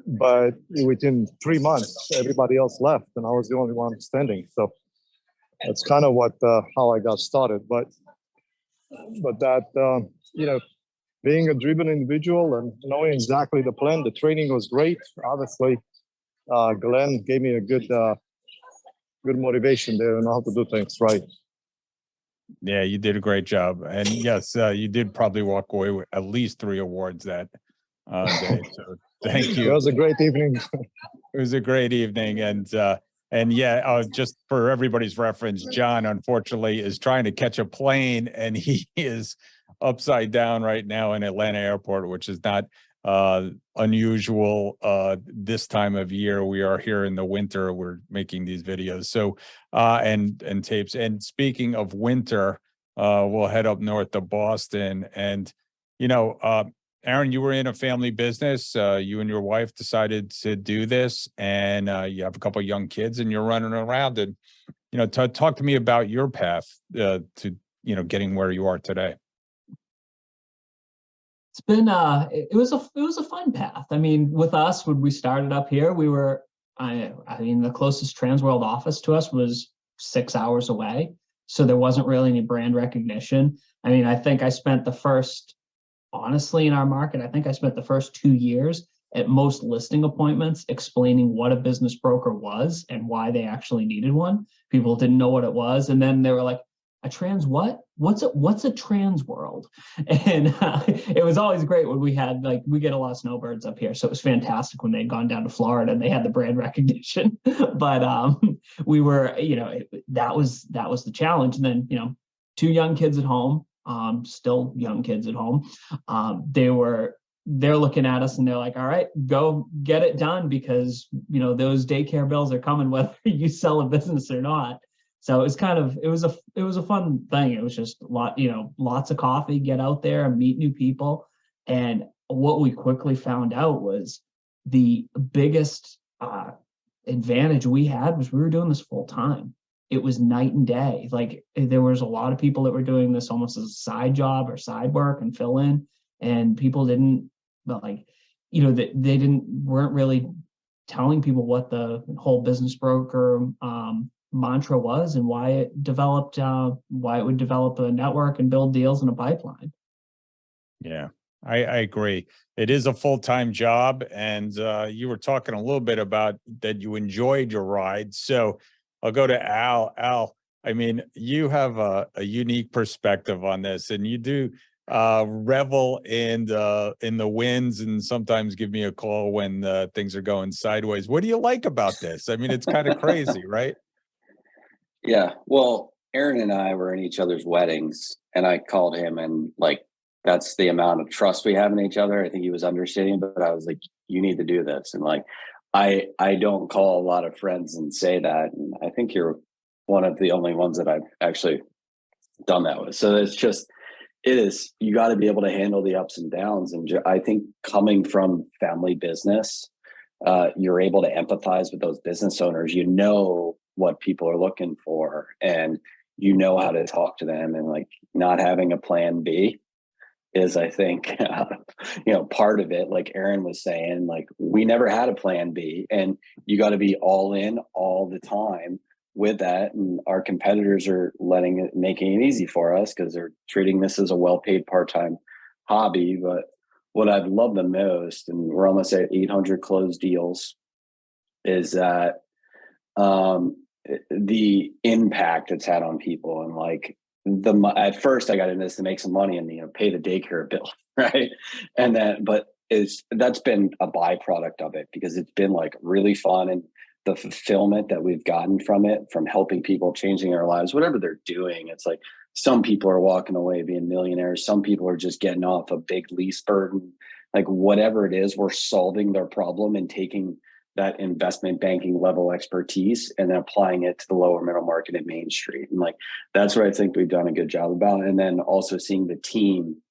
Speaker 10: But within 3 months, everybody else left, and I was the only one standing. So that's kind of how I got started. But that being a driven individual and knowing exactly the plan, the training was great. Obviously, Glenn gave me a good motivation there and how to do things right.
Speaker 3: Yeah, you did a great job. And yes, you did probably walk away with at least 3 awards that day. So thank
Speaker 10: It
Speaker 3: you.
Speaker 10: was a great evening.
Speaker 3: It was a great evening. And yeah, just for everybody's reference, John unfortunately is trying to catch a plane and he is upside down right now in Atlanta airport, which is not unusual this time of year. We are here in the winter. We're making these videos. So and tapes. And speaking of winter, we'll head up north to Boston. And Aaron, you were in a family business. You and your wife decided to do this, and you have a couple of young kids, and you're running around. And talk to me about your path to getting where you are today.
Speaker 11: It's been it was a fun path. I mean, with us, when we started up here, we were I mean, the closest Transworld office to us was 6 hours away, so there wasn't really any brand recognition. I mean, I think I spent the first. Honestly, in our market, I think I spent the first 2 years at most listing appointments explaining what a business broker was and why they actually needed one. People didn't know what it was. And then they were like, a trans what? What's a trans world? And it was always great when we had, we get a lot of snowbirds up here. So it was fantastic when they'd gone down to Florida and they had the brand recognition. But we were, that was the challenge. And then, 2 young kids at home. Still young kids at home. They're looking at us and they're like, all right, go get it done because, those daycare bills are coming whether you sell a business or not. So it was a fun thing. It was just lots of coffee, get out there and meet new people. And what we quickly found out was the biggest advantage we had was we were doing this full time. It was night and day. Like there was a lot of people that were doing this almost as a side job or side work and fill in, and people didn't weren't really telling people what the whole business broker mantra was and why it would develop a network and build deals in a pipeline.
Speaker 3: Yeah, I agree. It is a full-time job, and you were talking a little bit about that you enjoyed your ride. So I'll go to Al. Al, I mean, you have a unique perspective on this, and you do revel in the wins, and sometimes give me a call when things are going sideways. What do you like about this? I mean, it's kind of crazy, right?
Speaker 12: Yeah. Well, Aaron and I were in each other's weddings, and I called him, and that's the amount of trust we have in each other. I think he was understating, but I was like, "You need to do this," and I don't call a lot of friends and say that. And I think you're one of the only ones that I've actually done that with. So you got to be able to handle the ups and downs. And I think coming from family business, you're able to empathize with those business owners. You know what people are looking for and you know how to talk to them, and not having a plan B is, I think, part of it. Like Aaron was saying, we never had a plan B, and you got to be all in all the time with that. And our competitors are making it easy for us because they're treating this as a well-paid part-time hobby. But what I've loved the most, and we're almost at 800 closed deals, is that the impact it's had on people. And at first I got into this to make some money and pay the daycare bill, right? And that's been a byproduct of it, because it's been really fun, and the fulfillment that we've gotten from it, from helping people, changing their lives, whatever they're doing. It's some people are walking away being millionaires, some people are just getting off a big lease burden, whatever it is, we're solving their problem and taking that investment banking level expertise and then applying it to the lower middle market at Main Street. And that's what I think we've done a good job about. And then also seeing the team,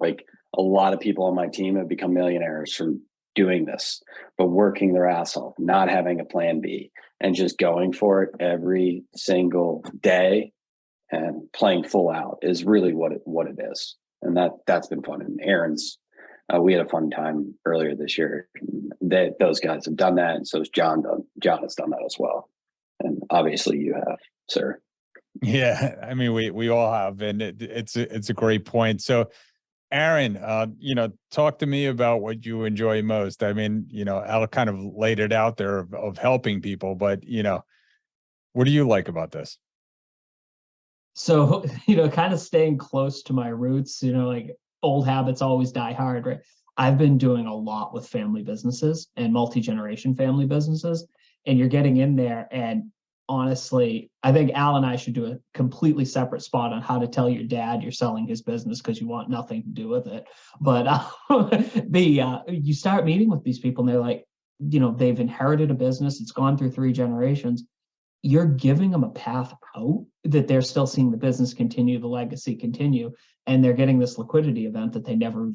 Speaker 12: a lot of people on my team have become millionaires from doing this, but working their ass off, not having a plan B, and just going for it every single day and playing full out is really what it is. And that's been fun. And Aaron's, we had a fun time earlier this year. Those guys have done that, and so has John. John has done that as well, and obviously you have, sir.
Speaker 3: Yeah, I mean, we all have, and it's a great point. So, Aaron, talk to me about what you enjoy most. I mean, Al kind of laid it out there of helping people, but what do you like about this?
Speaker 11: So, kind of staying close to my roots, like old habits always die hard, right? I've been doing a lot with family businesses and multi-generation family businesses, and you're getting in there. And honestly, I think Al and I should do a completely separate spot on how to tell your dad you're selling his business because you want nothing to do with it. But you start meeting with these people and they're like, they've inherited a business. It's gone through 3 generations. You're giving them a path out that they're still seeing the business continue, the legacy continue, and they're getting this liquidity event that they never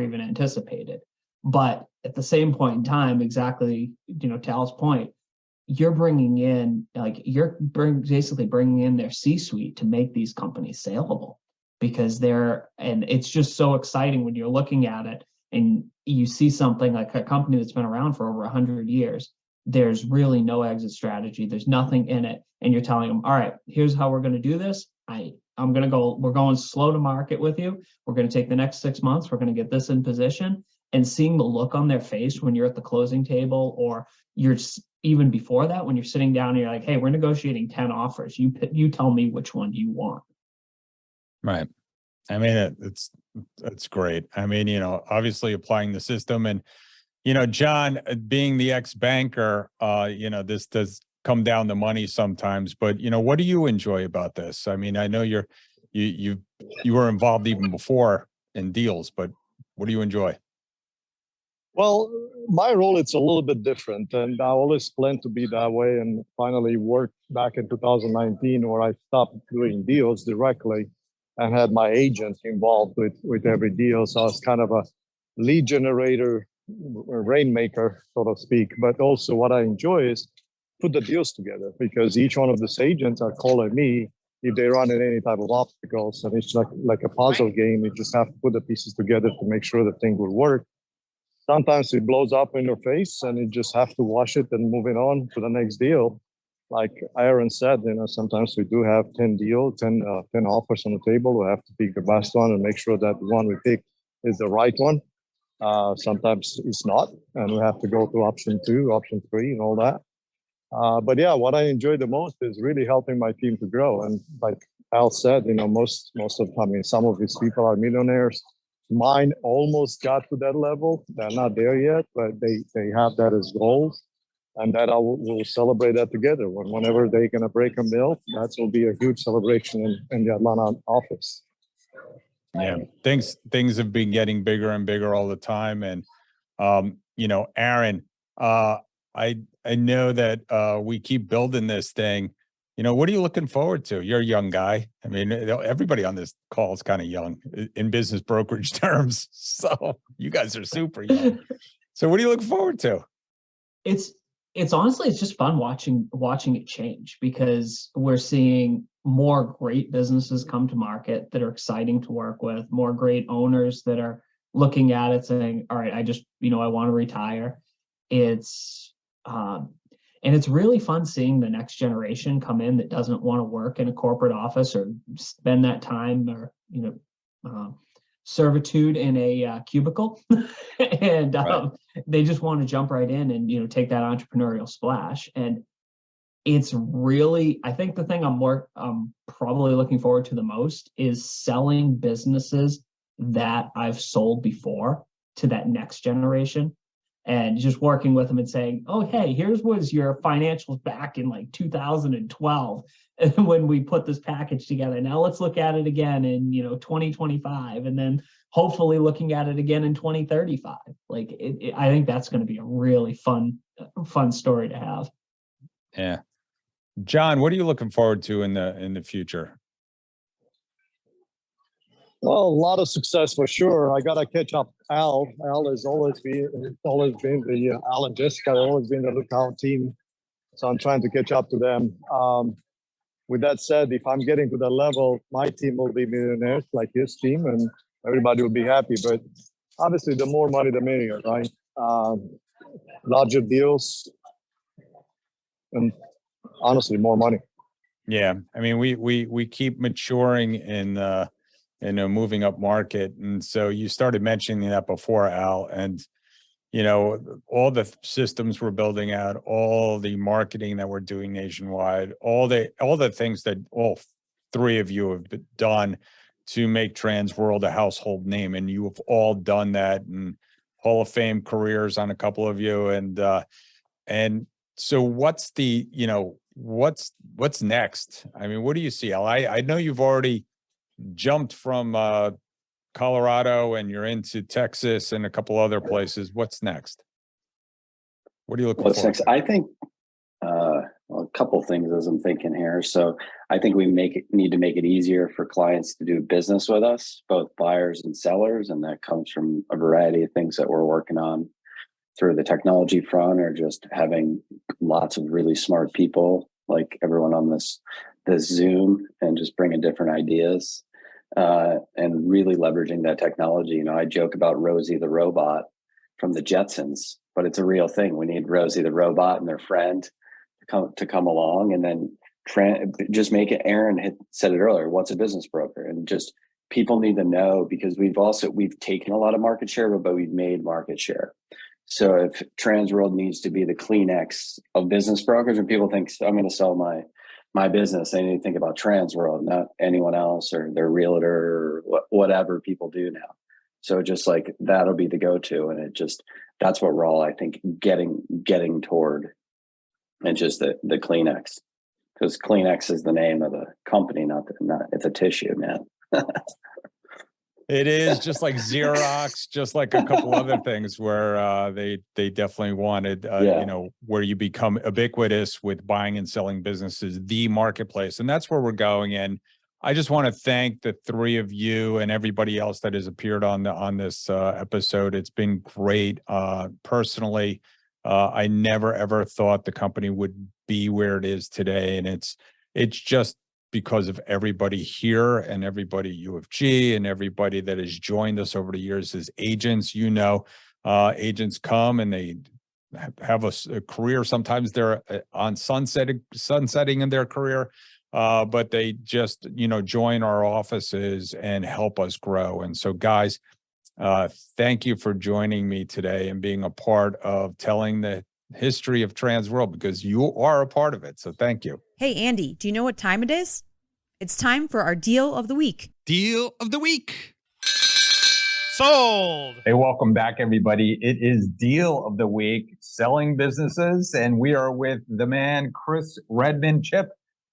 Speaker 11: even anticipated. But at the same point in time, exactly, to Al's point, you're bringing in, basically bringing in their C-suite to make these companies saleable, because and it's just so exciting when you're looking at it and you see something like a company that's been around for over 100 years. There's really no exit strategy. There's nothing in it. And you're telling them, all right, here's how we're going to do this. We're going slow to market with you. We're going to take the next 6 months. We're going to get this in position. And seeing the look on their face when you're at the closing table, or you're even before that, when you're sitting down and you're like, hey, we're negotiating 10 offers. You tell me which one you want.
Speaker 3: Right. I mean, it's great. I mean, obviously applying the system, and, John, being the ex-banker, this does come down to money sometimes, but, what do you enjoy about this? I mean, I know you were involved even before in deals, but what do you enjoy?
Speaker 10: Well, my role, it's a little bit different, and I always planned to be that way, and finally worked back in 2019 where I stopped doing deals directly and had my agent involved with every deal. So I was kind of a lead generator, rainmaker, so to speak. But also what I enjoy is put the deals together, because each one of these agents are calling me if they run into any type of obstacles. And it's like a puzzle game. You just have to put the pieces together to make sure the thing will work. Sometimes it blows up in your face and you just have to wash it and moving on to the next deal. Like Aaron said, sometimes we do have 10 deals, 10 offers on the table. We have to pick the best one and make sure that the one we pick is the right one. Sometimes it's not, and we have to go to option 2, option 3, and all that. But yeah, what I enjoy the most is really helping my team to grow. And like Al said, most of the time, some of these people are millionaires. Mine almost got to that level. They're not there yet, but they have that as goals. And that we'll celebrate that together. Whenever they're going to break a mill, that will be a huge celebration in the Atlanta office.
Speaker 3: Yeah, things have been getting bigger and bigger all the time. And, Aaron, I know that we keep building this thing. What are you looking forward to? You're a young guy. I mean, everybody on this call is kind of young in business brokerage terms. So you guys are super young. So what are you looking forward to?
Speaker 11: It's honestly, it's just fun watching it change, because we're seeing more great businesses come to market that are exciting to work with, more great owners that are looking at it saying, all right, I want to retire. And it's really fun seeing the next generation come in that doesn't want to work in a corporate office or spend that time or, servitude in a cubicle. And they just want to jump right in and, take that entrepreneurial splash. And it's really, I think the thing I'm probably looking forward to the most is selling businesses that I've sold before to that next generation. And just working with them and saying, oh, hey, here's was your financials back in like 2012 when we put this package together. Now let's look at it again in, 2025, and then hopefully looking at it again in 2035. Like I think that's going to be a really fun story to have.
Speaker 3: Yeah. John, what are you looking forward to in the future?
Speaker 10: Well, a lot of success for sure. I got to catch up. Al has always been the Al and Jessica have always been the lookout team. So I'm trying to catch up to them. With that said, if I'm getting to that level, my team will be millionaires like his team, and everybody will be happy. But obviously, the more money, the merrier, right? Larger deals, and honestly, more money.
Speaker 3: Yeah, I mean, we keep maturing in a moving up market. And so you started mentioning that before, Al, and all the systems we're building out, all the marketing that we're doing nationwide, all the things that all three of you have done to make Transworld a household name. And you have all done that, and Hall of Fame careers on a couple of you. And so what's what's next? I mean, what do you see, Al? I know you've already jumped from Colorado and you're into Texas and a couple other places. What's next? What are you looking for?
Speaker 12: Next? I think a couple of things as I'm thinking here. So I think we need to make it easier for clients to do business with us, both buyers and sellers. And that comes from a variety of things that we're working on through the technology front, or just having lots of really smart people like everyone on this Zoom, and just bringing different ideas and really leveraging that technology. I joke about Rosie the robot from the Jetsons, but it's a real thing. We need Rosie the robot and their friend to come along, and then just make it. Aaron had said it earlier. What's a business broker? And just people need to know, because we've taken a lot of market share, but we've made market share. So if Transworld needs to be the Kleenex of business brokers, and people think, I'm going to sell my business, they need to think about Transworld, not anyone else or their realtor or whatever people do now. So just like that'll be the go-to, and that's what we're all, I think, getting toward, and just the Kleenex, because Kleenex is the name of the company, not it's a tissue, man.
Speaker 3: It is just like Xerox, just like a couple other things where they definitely wanted, where you become ubiquitous with buying and selling businesses, the marketplace. And that's where we're going. And I just want to thank the three of you and everybody else that has appeared on this episode. It's been great. Personally, I never, ever thought the company would be where it is today. And it's just because of everybody here and everybody at UFG and everybody that has joined us over the years as agents. Agents come and they have a career. Sometimes they're on sunsetting in their career, but they just, join our offices and help us grow. And so, guys, thank you for joining me today and being a part of telling the history of Transworld, because you are a part of it. So thank you.
Speaker 13: Hey, Andy, do you know what time it is? It's time for our deal of the week.
Speaker 8: Deal of the week.
Speaker 3: Sold. Hey, welcome back, everybody. It is Deal of the Week, selling businesses, and we are with the man, Chris Redmond, Chip,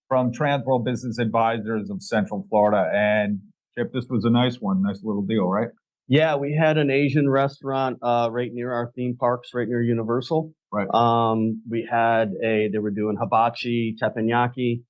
Speaker 3: from Transworld Business Advisors of Central Florida. And Chip, this was a nice one, nice little deal, right?
Speaker 14: Yeah, we had an Asian restaurant right near our theme parks, right near Universal.
Speaker 3: Right.
Speaker 14: They were doing hibachi, teppanyaki.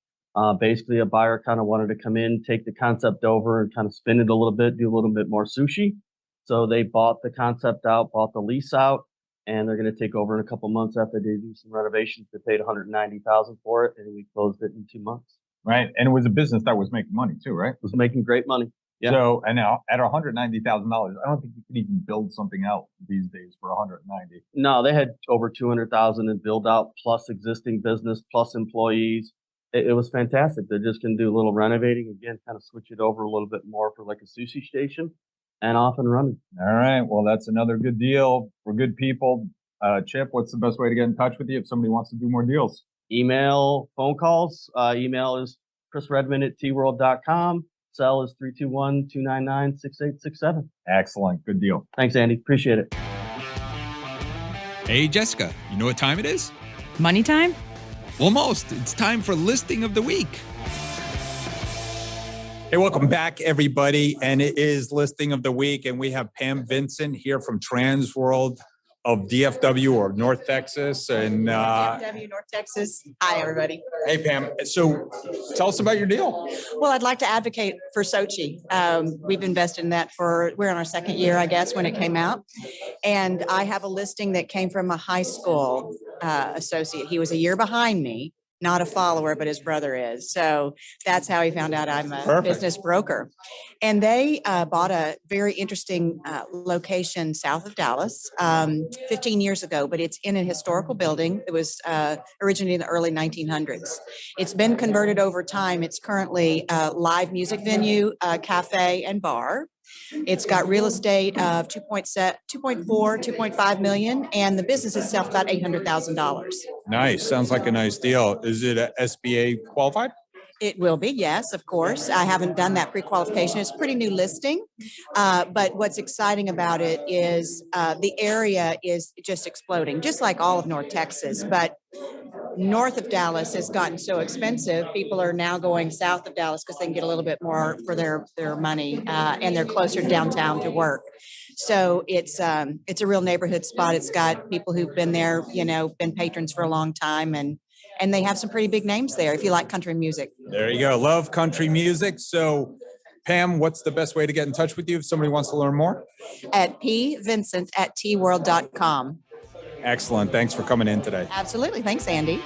Speaker 14: Basically, a buyer kind of wanted to come in, take the concept over and kind of spin it a little bit, do a little bit more sushi. So they bought the concept out, bought the lease out, and they're going to take over in a couple months after they do some renovations. They paid $190,000 for it, and we closed it in 2 months.
Speaker 3: Right. And it was a business that was making money too, right? It
Speaker 14: was making great money. Yeah.
Speaker 3: So, and now at $190,000, I don't think you could even build something out these days for $190.
Speaker 14: No, they had over $200,000 in build out, plus existing business, plus employees. It was fantastic. They're just going to do a little renovating again, kind of switch it over a little bit more for like a sushi station, and off and running.
Speaker 3: All right. Well, that's another good deal for good people. Chip, what's the best way to get in touch with you if somebody wants to do more deals?
Speaker 14: Email, phone calls. Email is chrisredmond@tworld.com. Cell is 321-299-6867.
Speaker 3: Excellent. Good deal.
Speaker 14: Thanks, Andy. Appreciate it.
Speaker 8: Hey, Jessica, you know what time it is?
Speaker 13: Money time?
Speaker 8: Almost. It's time for listing of the week.
Speaker 3: Hey, welcome back, everybody. And it is listing of the week. And we have Pam Vincent here from Transworld of DFW or North Texas. And
Speaker 15: DFW North Texas. Hi, everybody.
Speaker 3: Hey, Pam. So tell us about your deal.
Speaker 15: Well, I'd like to advocate for Sochi. We've invested in that we're in our second year, I guess, when it came out. And I have a listing that came from a high school associate. He was a year behind me, not a follower, but his brother is. So that's how he found out I'm a business broker. And they bought a very interesting location south of Dallas 15 years ago, but it's in a historical building. It was originated in the early 1900s. It's been converted over time. It's currently a live music venue, cafe, and bar. It's got real estate of 2.4, 2.5 million, and the business itself about $800,000.
Speaker 3: Nice. Sounds like a nice deal. Is it a SBA qualified?
Speaker 15: It will be, yes, of course. I haven't done that pre-qualification. It's a pretty new listing. But what's exciting about it is the area is just exploding, just like all of North Texas. But north of Dallas has gotten so expensive. People are now going south of Dallas because they can get a little bit more for their money, and they're closer downtown to work. So it's a real neighborhood spot. It's got people who've been there, been patrons for a long time, and they have some pretty big names there if you like country music.
Speaker 3: There you go. Love country music. So, Pam, what's the best way to get in touch with you if somebody wants to learn more?
Speaker 15: At pvincent@tworld.com.
Speaker 3: Excellent. Thanks for coming in today.
Speaker 15: Absolutely. Thanks, Andy.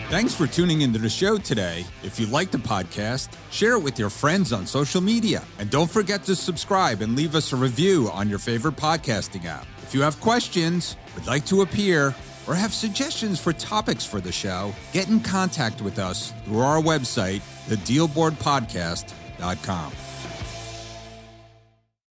Speaker 8: Thanks for tuning into the show today. If you like the podcast, share it with your friends on social media. And don't forget to subscribe and leave us a review on your favorite podcasting app. If you have questions, would like to appear, or have suggestions for topics for the show, get in contact with us through our website, thedealboardpodcast.com.